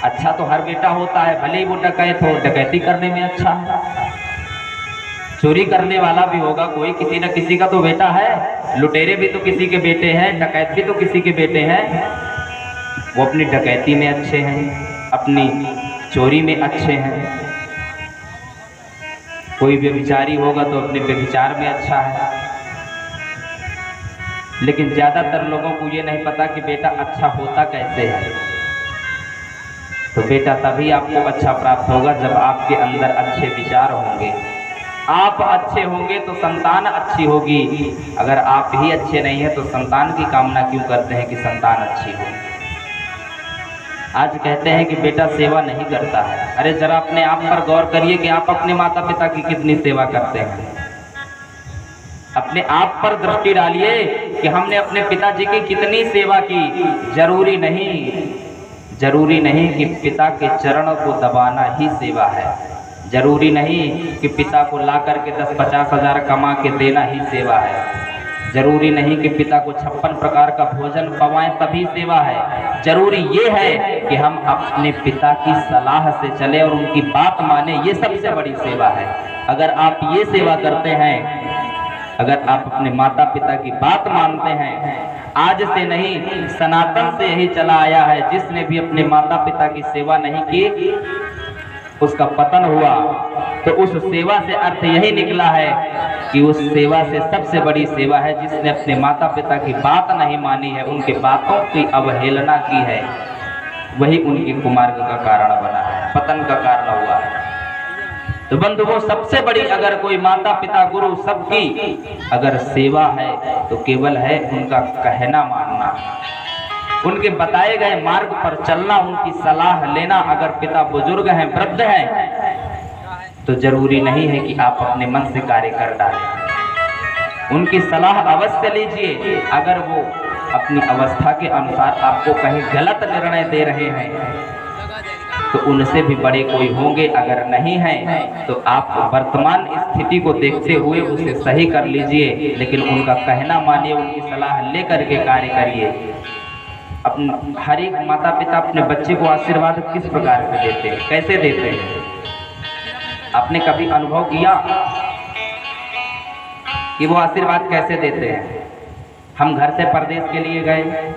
S1: अच्छा तो हर बेटा होता है, भले ही वो डकैत हो, डकैती करने में अच्छा है। चोरी करने वाला भी होगा कोई, किसी न किसी का तो बेटा है। लुटेरे भी तो किसी के बेटे हैं, डकैत भी तो किसी के बेटे हैं। वो अपनी डकैती में अच्छे हैं, अपनी चोरी में अच्छे हैं। कोई व्यभिचारी होगा तो अपने व्यभिचार में अच्छा है। लेकिन ज़्यादातर लोगों को ये नहीं पता कि बेटा अच्छा होता कैसे है। तो बेटा तभी आपको अच्छा प्राप्त होगा जब आपके अंदर अच्छे विचार होंगे। आप अच्छे होंगे तो संतान अच्छी होगी। अगर आप ही अच्छे नहीं हैं तो संतान की कामना क्यों करते हैं कि संतान अच्छी हो। आज कहते हैं कि बेटा सेवा नहीं करता है। अरे जरा अपने आप पर गौर करिए कि आप अपने माता पिता की कितनी सेवा करते हैं। अपने आप पर दृष्टि डालिए कि हमने अपने पिताजी की कितनी सेवा की। जरूरी नहीं कि पिता के चरणों को दबाना ही सेवा है। जरूरी नहीं कि पिता को ला करके 10-50 हज़ार कमा के देना ही सेवा है। जरूरी नहीं कि पिता को 56 प्रकार का भोजन पवाएं तभी सेवा है। जरूरी ये है कि हम अपने पिता की सलाह से चले और उनकी बात माने, ये सबसे बड़ी सेवा है। अगर आप ये सेवा करते हैं, अगर आप अपने माता पिता की बात मानते हैं, आज से नहीं सनातन से यही चला आया है, जिसने भी अपने माता पिता की सेवा नहीं की उसका पतन हुआ। तो उस सेवा से अर्थ यही निकला है कि उस सेवा से सबसे बड़ी सेवा है जिसने अपने माता पिता की बात नहीं मानी है, उनके बातों की अवहेलना की है, वही उनकी कुमार्ग का कारण बना है, पतन का कारण हुआ है। तो बंधुओं, सबसे बड़ी अगर कोई माता पिता गुरु सबकी अगर सेवा है तो केवल है उनका कहना मानना, उनके बताए गए मार्ग पर चलना, उनकी सलाह लेना। अगर पिता बुजुर्ग हैं, वृद्ध हैं, तो जरूरी नहीं है कि आप अपने मन से कार्य कर डालें। उनकी सलाह अवश्य लीजिए। अगर वो अपनी अवस्था के अनुसार आपको कहीं गलत निर्णय दे रहे हैं तो उनसे भी बड़े कोई होंगे। अगर नहीं है तो आप वर्तमान स्थिति को देखते हुए उसे सही कर लीजिए, लेकिन उनका कहना मानिए, उनकी सलाह लेकर के कार्य करिए। अपने हर एक माता पिता अपने बच्चे को आशीर्वाद किस प्रकार से देते हैं, कैसे देते हैं? आपने कभी अनुभव किया कि वो आशीर्वाद कैसे देते हैं? हम घर से परदेश के लिए गए,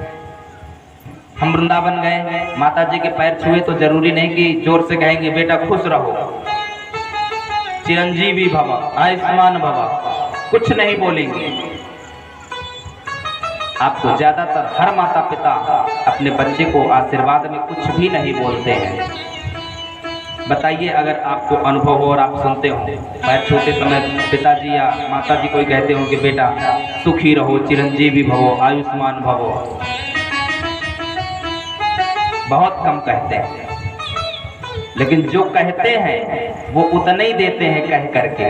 S1: हम वृंदावन गए, माता जी के पैर छुए तो जरूरी नहीं कि जोर से कहेंगे बेटा खुश रहो, चिरंजीवी भव, आयुष्मान भव, कुछ नहीं बोलेंगे। आपको ज्यादातर हर माता पिता अपने बच्चे को आशीर्वाद में कुछ भी नहीं बोलते हैं। बताइए, अगर आपको अनुभव हो और आप सुनते हो, पैर छूते समय पिताजी या माताजी कोई कहते हो कि बेटा सुखी रहो, चिरंजीवी भवो, आयुष्मान भवो, बहुत कम कहते हैं। लेकिन जो कहते हैं वो उतना ही देते हैं कह करके।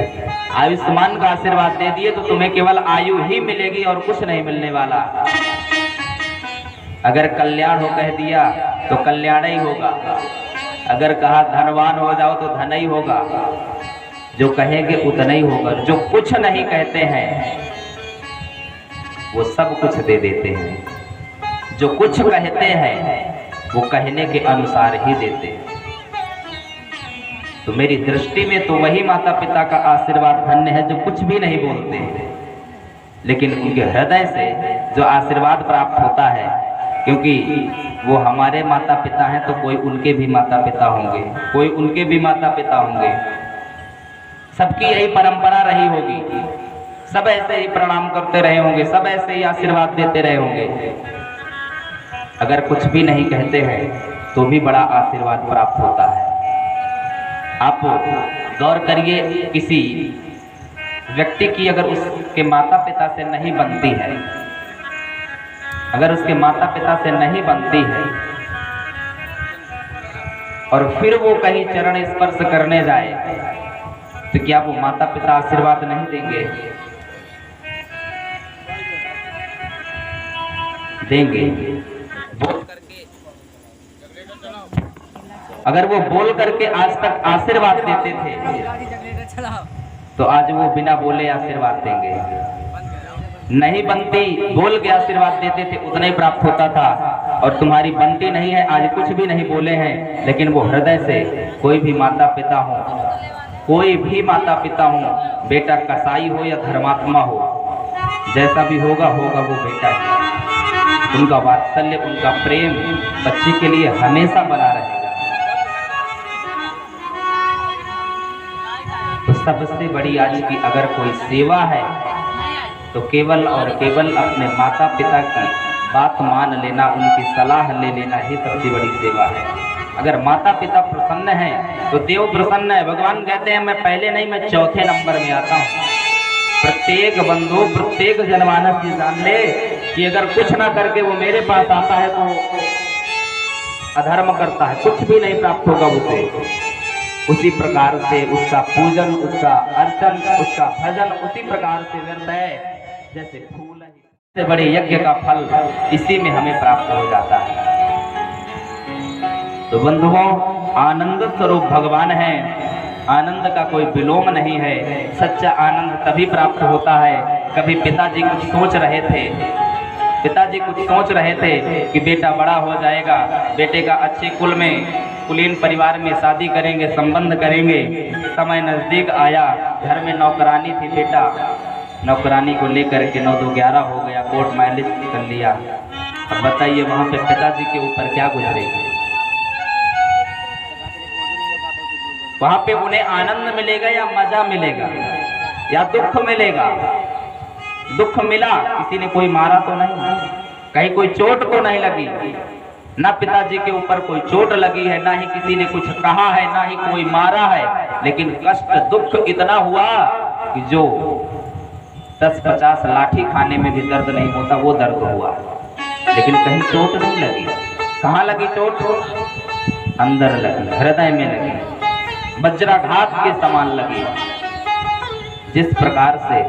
S1: आयुष्मान का आशीर्वाद दे दिए तो तुम्हें केवल आयु ही मिलेगी और कुछ नहीं मिलने वाला। अगर कल्याण हो कह दिया तो कल्याण ही होगा। अगर कहा धनवान हो जाओ तो धन ही होगा। जो कहेंगे उतना ही होगा। जो कुछ नहीं कहते हैं वो सब कुछ दे देते हैं। जो कुछ कहते हैं वो कहने के अनुसार ही देते हैं। तो मेरी दृष्टि में तो वही माता पिता का आशीर्वाद धन्य है जो कुछ भी नहीं बोलते, लेकिन उनके हृदय से जो आशीर्वाद प्राप्त होता है, क्योंकि वो हमारे माता पिता हैं तो कोई उनके भी माता पिता होंगे, कोई उनके भी माता पिता होंगे। सबकी यही परंपरा रही होगी, सब ऐसे ही प्रणाम करते रहे होंगे, सब ऐसे ही आशीर्वाद देते रहे होंगे। अगर कुछ भी नहीं कहते हैं तो भी बड़ा आशीर्वाद प्राप्त होता है। आप गौर करिए, किसी व्यक्ति की अगर उसके माता पिता से नहीं बनती है, अगर उसके माता पिता से नहीं बनती है और फिर वो कहीं चरण स्पर्श करने जाए तो क्या वो माता पिता आशीर्वाद नहीं देंगे? देंगे। अगर वो बोल करके आज तक आशीर्वाद देते थे तो आज वो बिना बोले आशीर्वाद देंगे। नहीं बनती, बोल के आशीर्वाद देते थे, उतना ही प्राप्त होता था। और तुम्हारी बनती नहीं है, आज कुछ भी नहीं बोले हैं, लेकिन वो हृदय से कोई भी माता पिता हो, कोई भी माता पिता हो, बेटा कसाई हो या धर्मात्मा हो, जैसा भी होगा होगा वो बेटा है। उनका वात्सल्य, उनका प्रेम बच्चे के लिए हमेशा बना रहेगा। तो सबसे बड़ी आज की अगर कोई सेवा है तो केवल और केवल अपने माता पिता की बात मान लेना, उनकी सलाह ले लेना ही सबसे बड़ी सेवा है। अगर माता पिता प्रसन्न हैं तो देव प्रसन्न है। भगवान कहते हैं मैं पहले नहीं, मैं चौथे नंबर में आता हूँ। प्रत्येक बंधु, प्रत्येक जनमानस ये जान ले कि अगर कुछ ना करके वो मेरे पास आता है तो अधर्म करता है कुछ भी नहीं प्राप्त होगा उसे। उसी प्रकार से उसका पूजन, उसका अर्चन, उसका भजन उसी प्रकार से व्यर्थ है जैसे फूल है। सबसे बड़े यज्ञ का फल इसी में हमें प्राप्त हो जाता है। तो बंधुओं, आनंद स्वरूप भगवान है, आनंद का कोई विलोम नहीं है। सच्चा आनंद तभी प्राप्त होता है। कभी पिताजी कुछ सोच रहे थे कि बेटा बड़ा हो जाएगा, बेटे का अच्छे कुलीन परिवार में शादी करेंगे, संबंध करेंगे। समय नजदीक आया, घर में नौकरानी थी, बेटा नौकरानी को लेकर के 9-2-11 हो गया, कोर्ट मैरिज कर लिया। अब बताइए वहां पे पिताजी के ऊपर क्या गुजरेगी? वहां पे उन्हें आनंद मिलेगा या मजा मिलेगा या दुख मिलेगा? दुख मिला, किसी ने कोई मारा तो नहीं, कहीं कोई चोट तो नहीं लगी, ना पिताजी के ऊपर कोई चोट लगी है, ना ही किसी ने कुछ कहा है, ना ही कोई मारा है, लेकिन कष्ट दुख इतना हुआ कि जो 10-50 लाठी खाने में भी दर्द नहीं होता वो दर्द हुआ। लेकिन कहीं चोट नहीं लगी। कहाँ लगी चोट? अंदर लगी, हृदय में लगी, वज्राघात के समान लगी। जिस प्रकार से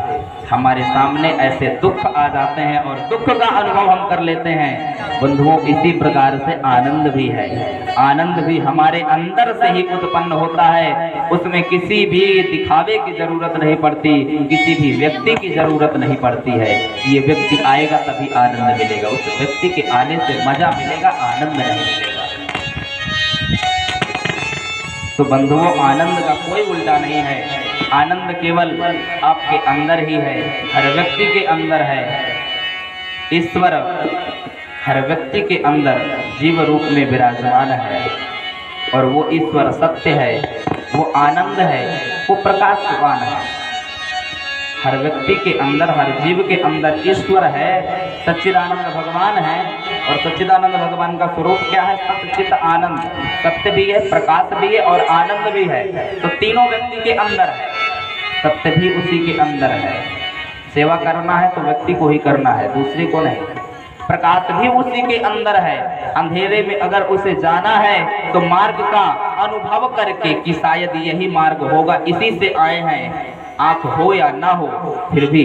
S1: हमारे सामने ऐसे दुख आ जाते हैं और दुख का अनुभव हम कर लेते हैं बंधुओं, इसी प्रकार से आनंद भी है। आनंद भी हमारे अंदर से ही उत्पन्न होता है। उसमें किसी भी दिखावे की जरूरत नहीं पड़ती, किसी भी व्यक्ति की जरूरत नहीं पड़ती है। ये व्यक्ति आएगा तभी आनंद मिलेगा, उस व्यक्ति के आने से मजा मिलेगा, आनंद नहीं मिलेगा। तो बंधुओं, आनंद का कोई उल्टा नहीं है। आनंद केवल आपके अंदर ही है, हर व्यक्ति के अंदर है। ईश्वर हर व्यक्ति के अंदर जीव रूप में विराजमान है और वो ईश्वर सत्य है, वो आनंद है, वो प्रकाशवान है। हर व्यक्ति के अंदर, हर जीव के अंदर ईश्वर है, सच्चिदानंद भगवान है। और सच्चिदानंद भगवान का स्वरूप क्या है? सच्चित आनंद। सत्य भी है, प्रकाश भी है और आनंद भी है। तो तीनों व्यक्ति के अंदर है। सत्य भी उसी के अंदर है। सेवा करना है तो व्यक्ति को ही करना है, दूसरे को नहीं। प्रकाश भी उसी के अंदर है। अंधेरे में अगर उसे जाना है तो मार्ग का अनुभव करके कि शायद यही मार्ग होगा, इसी से आए हैं। आंख हो या ना हो, फिर भी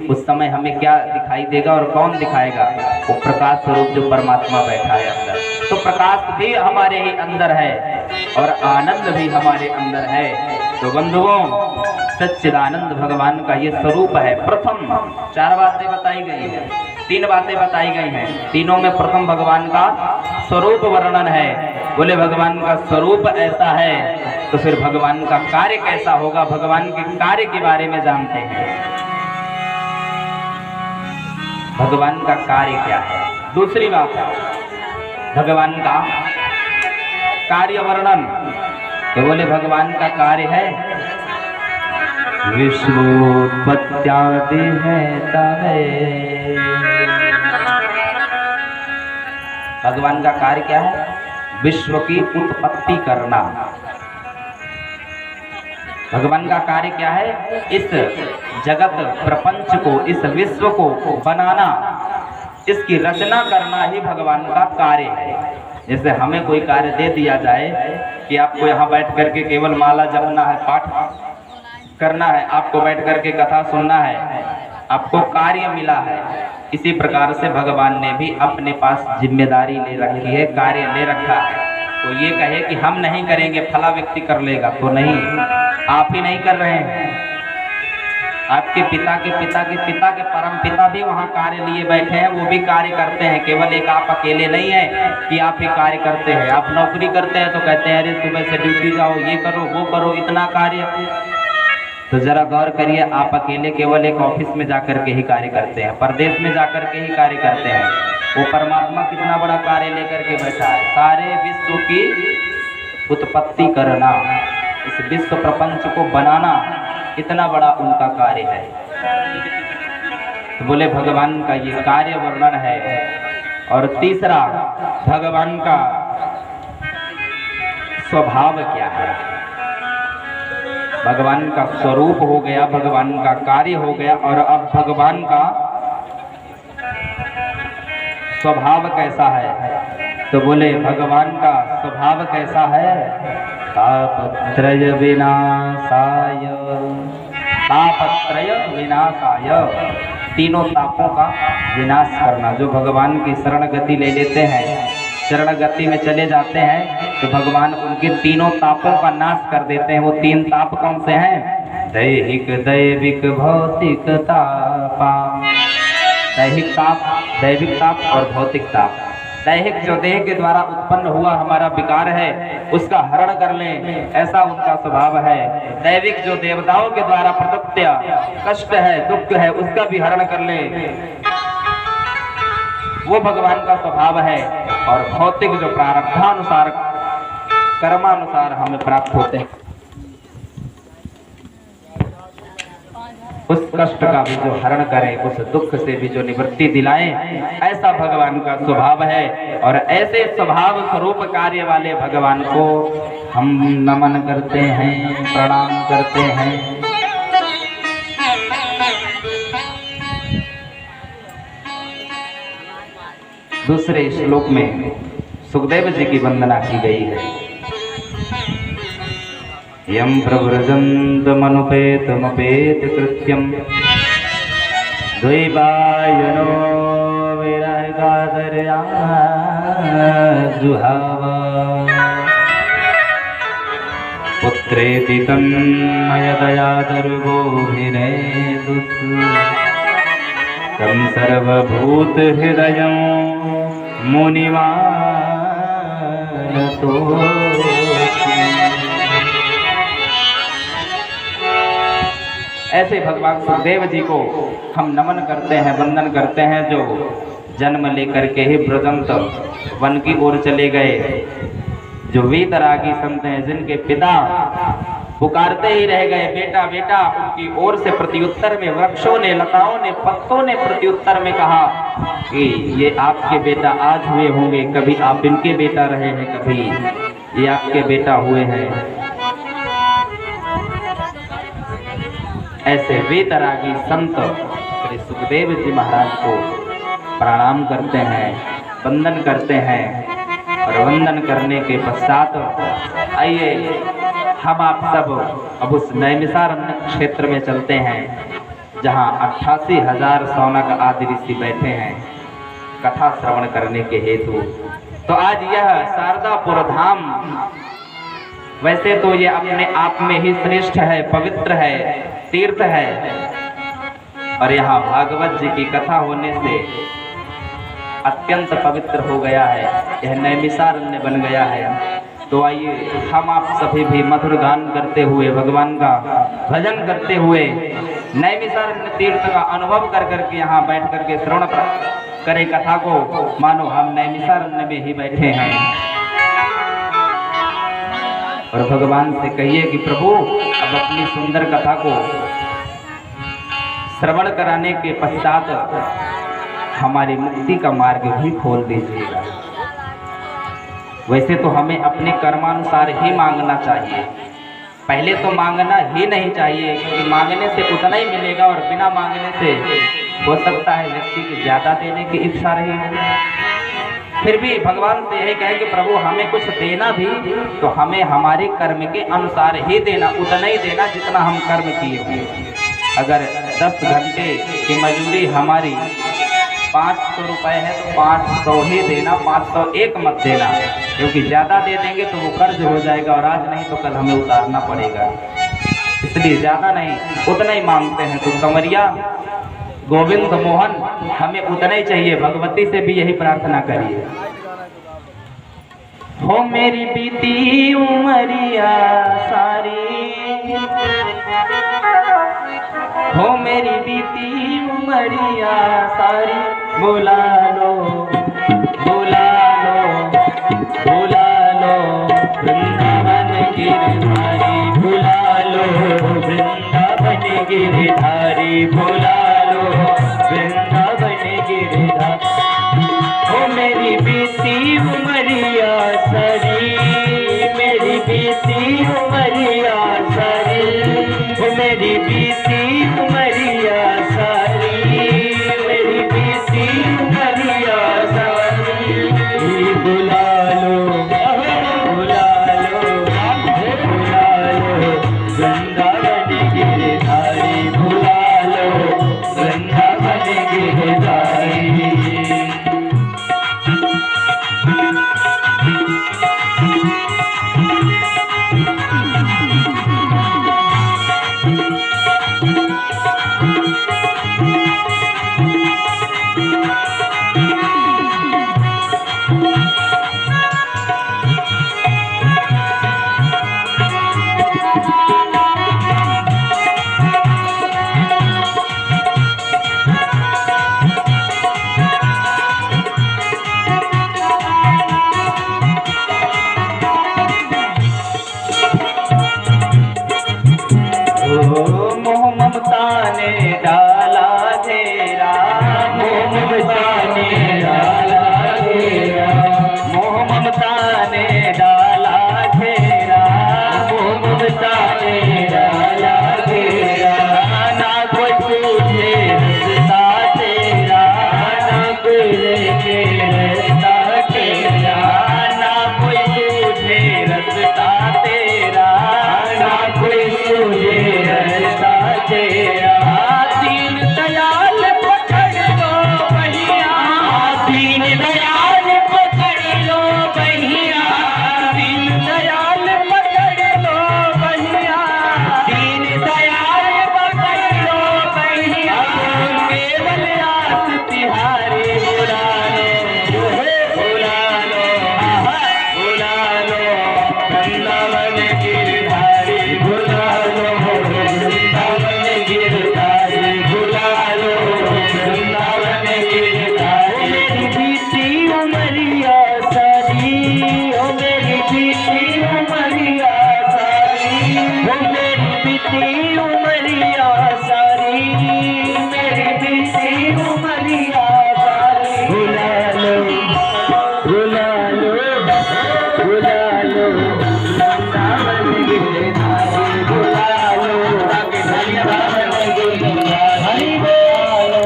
S1: उस समय हमें क्या दिखाई देगा और कौन दिखाएगा? वो प्रकाश स्वरूप जो परमात्मा बैठा है अंदर। तो प्रकाश भी हमारे ही अंदर है और आनंद भी हमारे अंदर है। तो बंधुओं, सच्चिदानंद भगवान का ये स्वरूप है। प्रथम 4 बातें बताई गई है, 3 बातें बताई गई हैं। तीनों में प्रथम भगवान का स्वरूप वर्णन है। बोले भगवान का स्वरूप ऐसा है तो फिर भगवान का कार्य कैसा होगा? भगवान के कार्य के बारे में जानते हैं। भगवान का कार्य क्या है? दूसरी बात, भगवान का कार्य वर्णन। तो बोले भगवान का कार्य है विश्वोत्पत्त्यादि है तवे। भगवान का कार्य क्या है? विश्व की उत्पत्ति करना। भगवान का कार्य क्या है? इस जगत प्रपंच को, इस विश्व को बनाना, इसकी रचना करना ही भगवान का कार्य है। जैसे हमें कोई कार्य दे दिया जाए कि आपको यहाँ बैठ करके केवल माला जपना है, पाठ करना है, आपको बैठ करके कथा सुनना है, आपको कार्य मिला है। इसी प्रकार से भगवान ने भी अपने पास जिम्मेदारी ले रखी है, कार्य ले रखा है। तो ये कहे कि हम नहीं करेंगे, फला व्यक्ति कर लेगा, तो नहीं, आप ही नहीं कर रहे हैं। आपके पिता के पिता के पिता के परम पिता भी वहाँ कार्य लिए बैठे हैं, वो भी कार्य करते हैं। केवल एक आप अकेले नहीं है कि आप ही कार्य करते हैं। आप नौकरी करते हैं तो कहते हैं अरे सुबह से ड्यूटी जाओ, ये करो वो करो, इतना कार्य। तो जरा गौर करिए, आप अकेले केवल एक ऑफिस में जाकर के ही कार्य करते हैं, परदेश में जाकर के ही कार्य करते हैं। वो परमात्मा कितना बड़ा कार्य लेकर के बैठा है, सारे विश्व की उत्पत्ति करना, इस विश्व प्रपंच को बनाना, इतना बड़ा उनका कार्य है। तो बोले भगवान का ये कार्य वर्णन है। और तीसरा, भगवान का स्वभाव क्या है? भगवान का स्वरूप हो गया, भगवान का कार्य हो गया, और अब भगवान का स्वभाव कैसा है? तो बोले भगवान का स्वभाव कैसा है? तापत्रय विनाशाय, तापत्रय विनाशाय, तीनों तापों का विनाश करना। जो भगवान की शरण गति ले लेते हैं, शरण गति में चले जाते हैं, तो भगवान उनके तीनों तापों का नाश कर देते हैं। वो तीन ताप कौन से हैं? दैहिक, दैविक, भौतिक तापा। दैहिक ताप, दैविक ताप और भौतिक ताप। दैहिक जो देह के द्वारा उत्पन्न हुआ हमारा विकार है, उसका हरण कर लें, ऐसा उनका स्वभाव है। दैविक जो देवताओं के द्वारा प्रदत्त कष्ट है, दुख है, उसका भी हरण कर लें, वो भगवान का स्वभाव है। और भौतिक जो प्रारब्धानुसार, कर्मानुसार हमें प्राप्त होते हैं, उस कष्ट का भी जो हरण करें, उस दुख से भी जो निवृत्ति दिलाएं, ऐसा भगवान का स्वभाव है। और ऐसे स्वभाव स्वरूप कार्य वाले भगवान को हम नमन करते हैं, प्रणाम करते हैं। दूसरे श्लोक में सुखदेव जी की वंदना की गई है। यम प्रव्रजन्तमनुपेतमपेत कृत्यं द्वैपायनो विरहकातर्या जुहाव पुत्रेति तन्मयतया दुर्गोभिनेदुस् तं सर्वभूतहृदयं मुनिमानतो। ऐसे भगवान सुखदेव जी को हम नमन करते हैं, वंदन करते हैं, जो जन्म लेकर के ही ब्रजंत वन की ओर चले गए, जो वीतरागी संत हैं, जिनके पिता पुकारते ही रह गए बेटा बेटा, उनकी ओर से प्रत्युत्तर में वृक्षों ने, लताओं ने, पत्तों ने प्रत्युत्तर में कहा कि ये आपके बेटा आज हुए होंगे, कभी आप इनके बेटा रहे हैं, कभी ये आपके बेटा हुए हैं। ऐसे वीतरागी संत श्री सुखदेव जी महाराज को प्रणाम करते हैं, वंदन करते हैं। और वंदन करने के पश्चात आइए हम आप सब अब उस नैमिषारण्य क्षेत्र में चलते हैं, जहां 88,000 शौनक आदि ऋषि बैठे हैं कथा श्रवण करने के हेतु। तो आज यह शारदापुर धाम वैसे तो ये अपने आप में ही श्रेष्ठ है, पवित्र है, तीर्थ है, और यहाँ भागवत जी की कथा होने से अत्यंत पवित्र हो गया है, यह नैमिषारण्य बन गया है। तो आइए हम आप सभी भी मधुर गान करते हुए, भगवान का भजन करते हुए, नैमिषारण्य तीर्थ का अनुभव कर करके यहाँ बैठ करके श्रवण करें कथा को, मानो हम नैमिषारण्य में ही बैठे हैं। और भगवान से कहिए कि प्रभु अब अपनी सुंदर कथा को श्रवण कराने के पश्चात हमारी मुक्ति का मार्ग भी खोल दीजिएगा। वैसे तो हमें अपने कर्मानुसार ही मांगना चाहिए, पहले तो मांगना ही नहीं चाहिए, क्योंकि मांगने से उतना ही मिलेगा और बिना मांगने से हो सकता है व्यक्ति की ज्यादा देने की इच्छा रही हो। फिर भी भगवान से यही कहे कि प्रभु हमें कुछ देना भी तो हमें हमारे कर्म के अनुसार ही देना, उतना ही देना जितना हम कर्म किए हुए। अगर 10 घंटे की मजदूरी हमारी 500 रुपए है तो 500 ही देना, 501 मत देना, क्योंकि ज़्यादा दे देंगे तो वो कर्ज हो जाएगा और आज नहीं तो कल हमें उतारना पड़ेगा। इसलिए ज़्यादा नहीं, उतना ही मांगते हैं। तो कंवरिया गोविंद मोहन हमें उतना ही चाहिए, भगवती से भी यही प्रार्थना करिए। हो मेरी बीती उमरिया सारी, हो मेरी बीती उमरिया सारी, बुला लो बुला लो बुला लो वृंदावन गिरधारी, बुला लो वृंदावन गिरधारी, बुला लो वृंदावन गिरधारी। ओ मेरी बीती उमरिया सारी, मेरी बीती उमरिया सारी, ओ मेरी बीती उमरिया सारी, मेरी बीती उमरिया सारी, बुला मोह ममता ने डाला घेरा, मोह ममता ने डाला घेरा, मोह ममता ने डाला घेरा, मोह ममता ने डाला घेरा। ना कोई पूछे रास्ता तेरा, ना कोई लेके रास्ता तेरा, ना कोई पूछे रास्ता तेरा, ना कोई पूछे रास्ता तेरा। दीन दयाल पकड़ लो बहिया, दीन दयाल पकड़ लो बहिया, दीन दयाल पकड़ लो बहिया, दीन दयाल पकड़ लो बहिया। केवल आस तिहारी बुला लो, बुला लो, बुला लो, वृंदावन गिरधारी बुला लो, वृंदावन गिरधारी बुला लो, वृंदावन गिरधारी। मेरी बीती उमरिया सारी, ओ मेरी बीती उमरिया सारी, ओ मेरी बीती उमरिया सारी, मेरी बीती उमरिया सारी। बुला लो, बुला लो, बुला लो, वृंदावन गिरधारी बुला लो, वृंदावन गिरधारी बुला लो।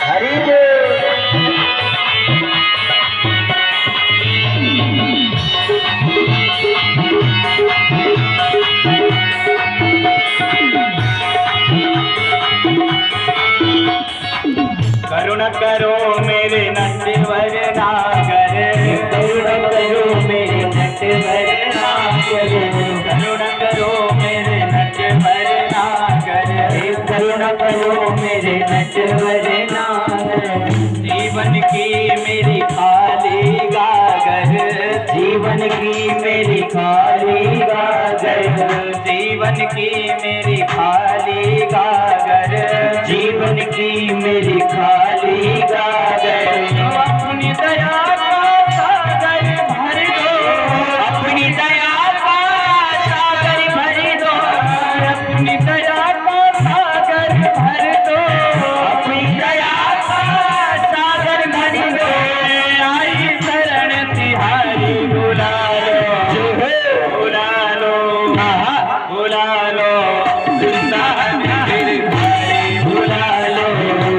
S1: हरि करुणा करो मेरे नटवर नागर, करुणा करो मेरे नटवर नागर, करुणा करो मेरे नटवर नागर, करुणा करो मेरे नटवर नागर। जीवन की मेरी खाली गागर, जीवन की मेरी खाली गागर, जीवन की मेरी खाली गागर, जीवन की मेरी खाली गागर। अपनी दया का सागर भर दो, अपनी दया का सागर भर दो, अपनी दया का सागर भर दो, अपनी दया का सागर भर दो। आई शरण तिहारी बुला लो, बुला लो, बुला लो, वृंदावन गिरधारी बुला लो,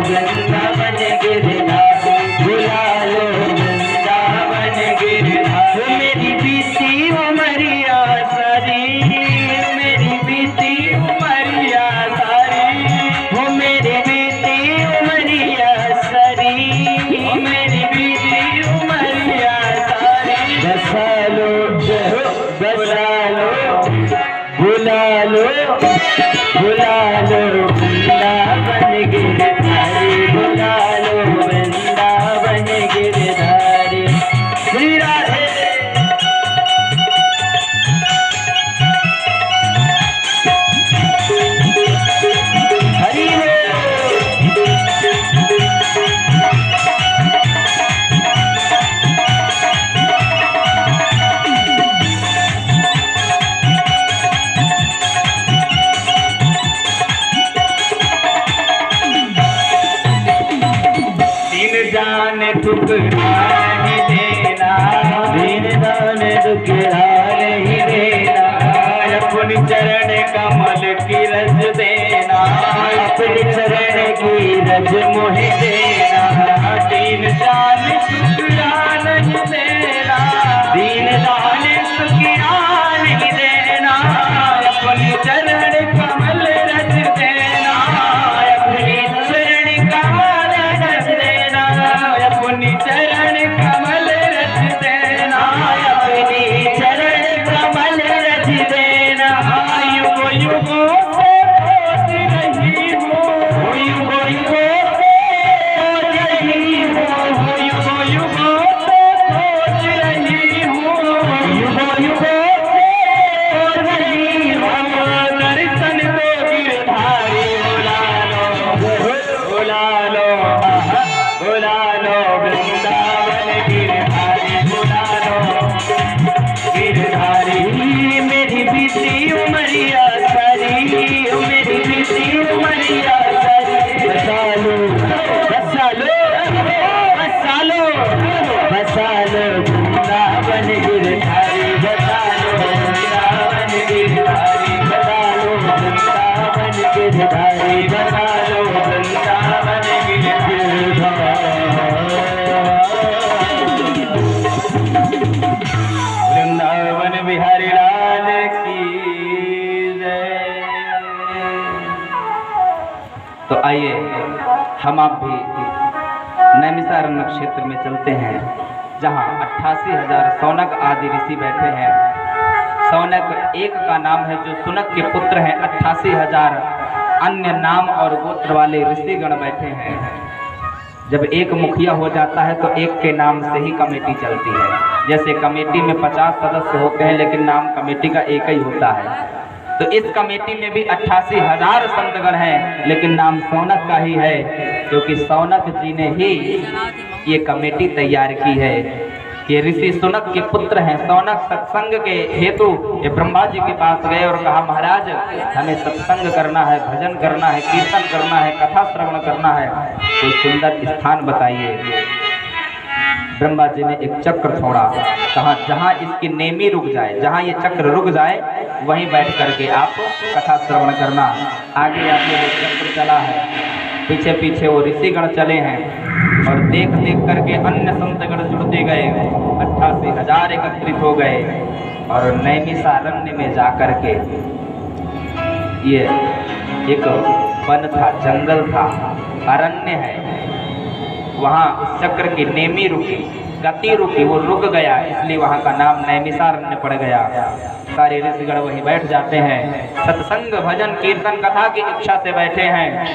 S1: वृंदावन गिरधारी बुला लो, वृंदावन गिरधारी। मेरी बीती उमरिया सारी, मेरी बीती उमरिया सारी, वो मेरी बीती उमरिया सारी, वो मेरी बीती उमरिया सारी। बसा लो, बसा लो, बुला लो, बुला लो, वृंदावन गिरधारी बुला लो, वृंदावन गिरधारी। श्री राधे। हरि जान ठुकरा नहीं देना, दीन दान ठुकरा नहीं देना। अपनी चरण कमल की रज देना, अपनी चरण की रज मोहि देना। दीन दान ठुकरा नहीं देना, दीन दान ठुकरा नहीं देना। अपनी चरण कमल रज देना, अपनी चरण कमल रज देना, अपनी चरण कमल रच देना। बिहारी बना लो वृंदावन वृंदावन बिहारी लाल की जय। तो आइए हम आप भी नैमिषारण्य क्षेत्र में चलते हैं, जहाँ 88,000 सौनक आदि ऋषि बैठे हैं। सौनक एक का नाम है जो सुनक के पुत्र हैं। 88,000 अन्य नाम और गोत्र वाले ऋषिगण बैठे हैं। जब एक मुखिया हो जाता है तो एक के नाम से ही कमेटी चलती है। जैसे कमेटी में 50 सदस्य होते हैं लेकिन नाम कमेटी का एक ही होता है। तो इस कमेटी में भी 88,000 संतगण हैं लेकिन नाम सौनक का ही है, क्योंकि सौनक जी ने ही ये कमेटी तैयार की है। ये ऋषि सुनक के पुत्र हैं। सौनक सत्संग के हेतु ये ब्रह्मा जी के पास गए और कहा, महाराज हमें सत्संग करना है, भजन करना है, कीर्तन करना है, कथा श्रवण करना है, कोई सुंदर स्थान बताइए। ब्रह्मा जी ने एक चक्र छोड़ा, कहा जहाँ इसकी नेमी रुक जाए, जहाँ ये चक्र रुक जाए वहीं बैठ करके आप कथा श्रवण करना। आगे आगे वो चक्र चला है, पीछे पीछे वो ऋषिगण चले हैं और देख देख करके अन्य संतगण जुड़ते गए। 88,000 एकत्रित हो गए और नैमिषारण्य में जाकर के, ये एक वन था, जंगल था, अरण्य है, वहाँ उस चक्र की नेमी रुकी, गति रुकी, वो रुक गया, इसलिए वहाँ का नाम नैमिषारण्य पड़ गया। सारे ऋषिगण वहीं बैठ जाते हैं, सत्संग भजन कीर्तन कथा की इच्छा से बैठे हैं।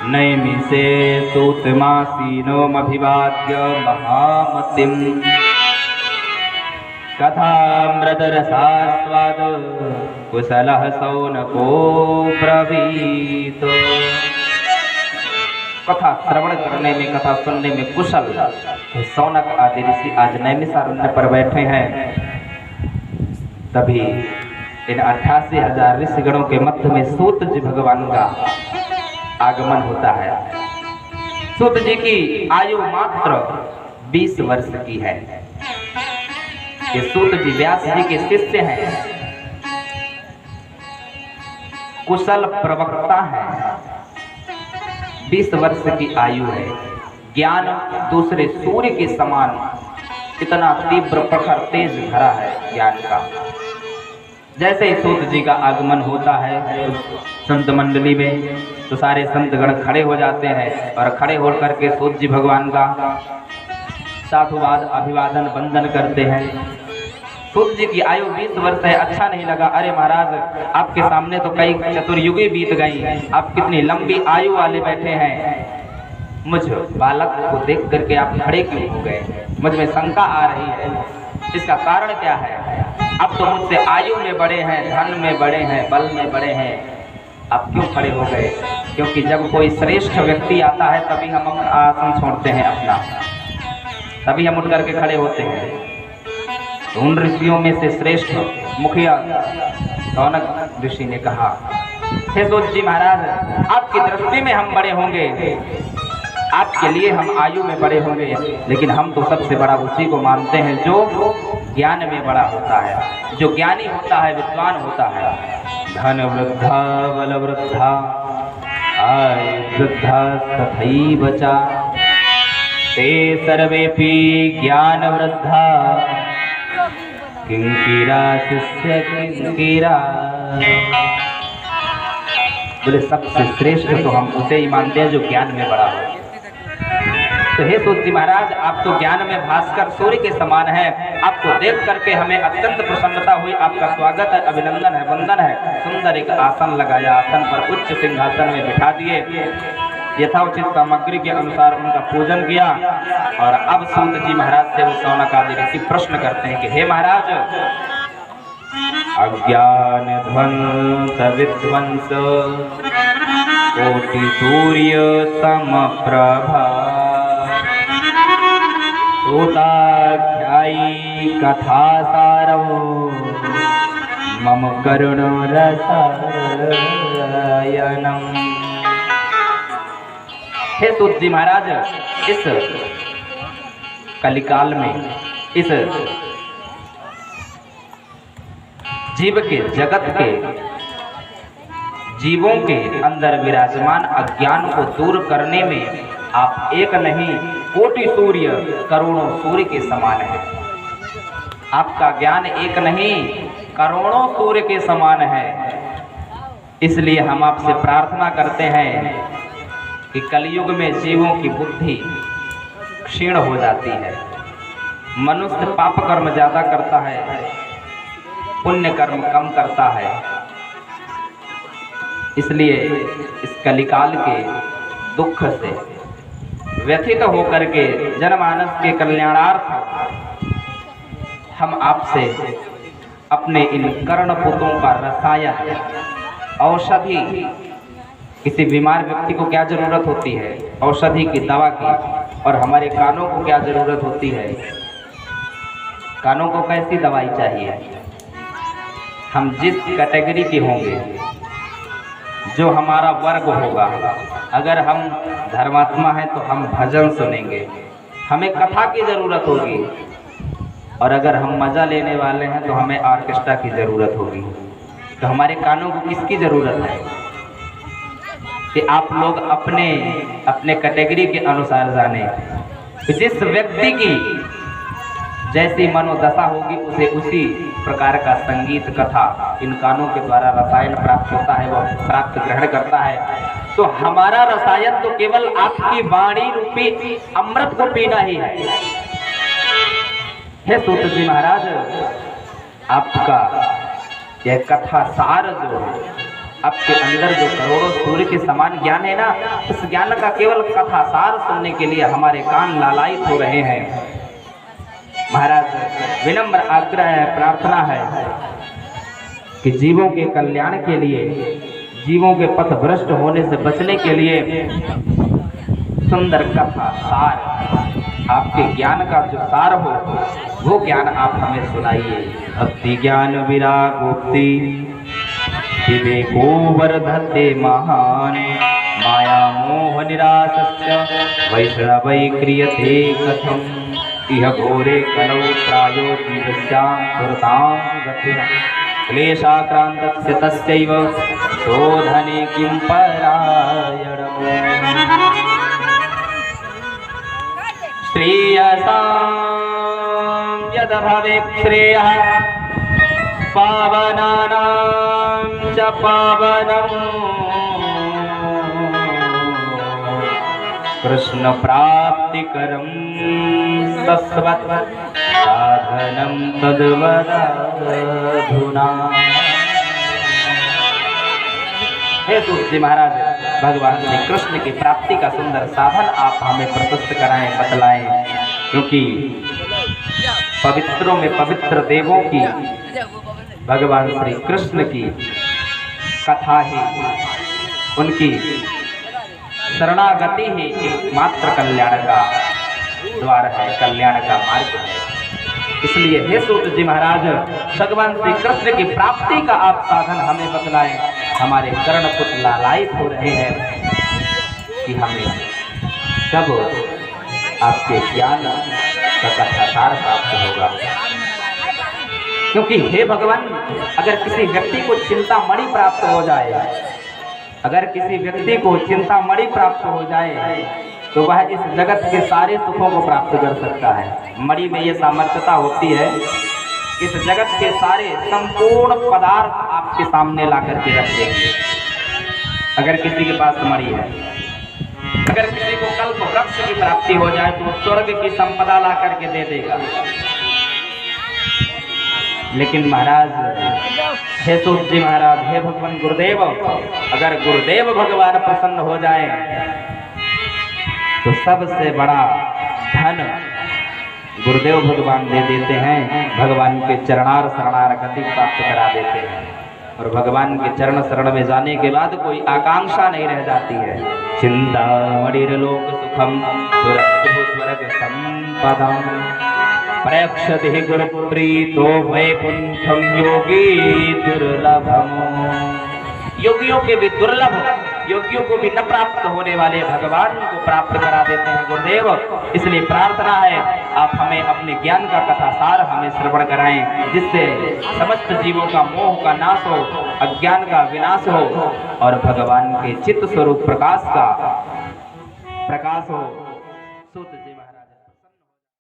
S1: नैमिषे सूतमासीनोमभिवाद्य महामतिं कथामृतरसास्वाद कुशलः सौनको ब्रवीत। कथा श्रवण करने में, कथा सुनने में कुशल सौनक आदि ऋषि आज नैमिषारण्य पर बैठे हैं। तभी इन 88,000 ऋषिगणों के मध्य में सूत जी भगवान का आगमन होता है। सूत जी की आयु मात्र 20 वर्ष की है। ये सूत जी व्यास जी के शिष्य हैं, कुशल प्रवक्ता हैं। 20 वर्ष की आयु है। ज्ञान दूसरे सूर्य के समान इतना तीव्र प्रखर तेज भरा है ज्ञान का। जैसे ही सूत जी का आगमन होता है संत मंडली में, तो सारे संतगण खड़े हो जाते हैं और खड़े होकर के सूत जी भगवान का साधुवाद अभिवादन वंदन करते हैं। सूत जी की आयु 20 वर्ष है। अच्छा नहीं लगा, अरे महाराज आपके सामने तो कई चतुर्युगी बीत गई, आप कितनी लंबी आयु वाले बैठे हैं। मुझ बालक को देख करके आप खड़े क्यों हो गए? मुझ में शंका आ रही है, इसका कारण क्या है? अब तो मुझसे आयु में बड़े हैं, धन में बड़े हैं, बल में बड़े हैं, आप क्यों खड़े हो गए? क्योंकि जब कोई श्रेष्ठ व्यक्ति आता है तभी हम अपना आसन छोड़ते हैं अपना, तभी हम उठ करके खड़े होते हैं। तो उन ऋषियों में से श्रेष्ठ मुखिया सौनक ऋषि ने कहा, हे सूत जी महाराज, आपकी दृष्टि में हम बड़े होंगे, आपके लिए हम आयु में बड़े होंगे, लेकिन हम तो सबसे बड़ा उसी को मानते हैं जो ज्ञान में बड़ा होता है, जो ज्ञानी होता है, विद्वान होता है। धन वृद्धा बल वृद्धा आयु वृद्धा तथैव च ते सर्वेपि ज्ञान वृद्धा किंकिरा शिष्य किंकिरा। बोले सबसे श्रेष्ठ तो हम उसे ही मानते हैं जो ज्ञान में बड़ा हो। तो हे सूत जी महाराज, आप तो ज्ञान में भास्कर सूर्य के समान हैं, आपको देख करके हमें अत्यंत प्रसन्नता हुई। आपका स्वागत है, अभिनंदन है, वंदन है। सुंदर एक आसन लगाया, आसन पर उच्च सिंहासन में बिठा दिए, यथाउचित सामग्री के अनुसार उनका पूजन किया। और अब सूत जी महाराज से वो सौनक आदि ऋषि प्रश्न करते हैं कि हे महाराज, अज्ञान ध्वंस विध्वंस कोटि सूर्य समप्रभा सूताख्यायी कथा सारो मम करुण रसायनम। हे सूत जी महाराज, इस कलिकाल में, इस जीव के, जगत के जीवों के अंदर विराजमान अज्ञान को दूर करने में आप एक नहीं कोटि सूर्य करोड़ों सूर्य के समान है। आपका ज्ञान एक नहीं करोड़ों सूर्य के समान है। इसलिए हम आपसे प्रार्थना करते हैं कि कलयुग में जीवों की बुद्धि क्षीण हो जाती है। मनुष्य पाप कर्म ज्यादा करता है, पुण्य कर्म कम करता है। इसलिए इस कलिकाल के दुख से व्यथित होकर के जनमानस के कल्याणार्थ हम आपसे अपने इन कर्णपुतों का रसायन औषधि, किसी बीमार व्यक्ति को क्या जरूरत होती है औषधि की, दवा की, और हमारे कानों को क्या जरूरत होती है, कानों को कैसी दवाई चाहिए। हम जिस कैटेगरी के होंगे, जो हमारा वर्ग होगा, अगर हम धर्मात्मा हैं तो हम भजन सुनेंगे, हमें कथा की जरूरत होगी, और अगर हम मजा लेने वाले हैं तो हमें ऑर्केस्ट्रा की जरूरत होगी। तो हमारे कानों को किसकी जरूरत है कि आप लोग अपने अपने कैटेगरी के अनुसार जाने। तो जिस व्यक्ति की जैसी मनोदशा होगी उसे उसी प्रकार का संगीत कथा इन कानों के द्वारा रसायन प्राप्त होता है, वह प्राप्त ग्रहण करता है। तो हमारा रसायन तो केवल आपकी वाणी रूपी अमृत को पीना ही है। हे सूत जी महाराज, आपका यह कथा सार जो आपके अंदर जो करोड़ों सूर्य के समान ज्ञान है ना, उस ज्ञान का केवल कथा सार सुनने के लिए हमारे कान लालायित हो रहे हैं। महाराज विनम्र आग्रह है, प्रार्थना है कि जीवों के कल्याण के लिए, जीवों के पथ भ्रष्ट होने से बचने के लिए सुंदर कथा सार, आपके ज्ञान का जो सार हो वो ज्ञान आप हमें सुनाइए। भक्ति ज्ञान विरागोक्ति विवेको वर्धते महान, माया मोह निरासस्य वैष्णवै क्रियते कथम, इह घोरे कलौ प्रायो जीवस्यां सुरतां गतिः, क्लेशाक्रान्तस्य तस्यैव शोधने किं परायणम्। श्रेयसां यद् भवेत् श्रेयः पावनानां च पावनम्, कृष्ण प्राप्तिकरं सस्वत् साधनं तद्वदधुना। हे सूत जी महाराज, भगवान श्री कृष्ण की प्राप्ति का सुंदर साधन आप हमें प्रशस्त कराएं, बतलाएं, क्योंकि पवित्रों में पवित्र देवों की भगवान श्री कृष्ण की कथा ही, उनकी शरणागति ही एकमात्र कल्याण का द्वार है, कल्याण का मार्ग है। इसलिए हे सूत जी महाराज, भगवान श्री कृष्ण की प्राप्ति का आप साधन हमें बतलाएं। हमारे कर्णपुत लालायित हो रहे हैं कि हमें कब आपके ज्ञान का कथासार प्राप्त होगा। क्योंकि हे भगवान, अगर किसी व्यक्ति को चिंतामणि प्राप्त हो जाए, अगर किसी व्यक्ति को चिंतामणि प्राप्त हो जाए तो वह इस जगत के सारे सुखों को प्राप्त कर सकता है। मणि में ये सामर्थ्यता होती है, इस जगत के सारे संपूर्ण पदार्थ आपके सामने ला करके रख देंगे। अगर किसी के पास मणि है, अगर किसी को कल्प वृक्ष की प्राप्ति हो जाए तो स्वर्ग की संपदा ला करके दे देगा। लेकिन महाराज, हे सूत जी महाराज, हे भगवान गुरुदेव, अगर गुरुदेव भगवान प्रसन्न हो जाए तो सबसे बड़ा धन गुरुदेव भगवान दे देते हैं। भगवान के चरणार शरणार गति प्राप्त करा देते हैं, और भगवान के चरण शरण में जाने के बाद कोई आकांक्षा नहीं रह जाती है। चिंता मणिर्लोक सुखम स्वर्ग संपदम, प्रेक्षति गुरुप्रीतो वैकुंठम योगी दुर्लभम। योगियों के भी दुर्लभ, योगियों को भी न प्राप्त होने वाले भगवान को प्राप्त करा देते हैं गुरुदेव। इसलिए प्रार्थना है आप हमें अपने ज्ञान का कथासार हमें श्रवण कराएं, जिससे समस्त जीवों का मोह का नाश हो, अज्ञान का विनाश हो और भगवान के चित्त स्वरूप प्रकाश का प्रकाश हो।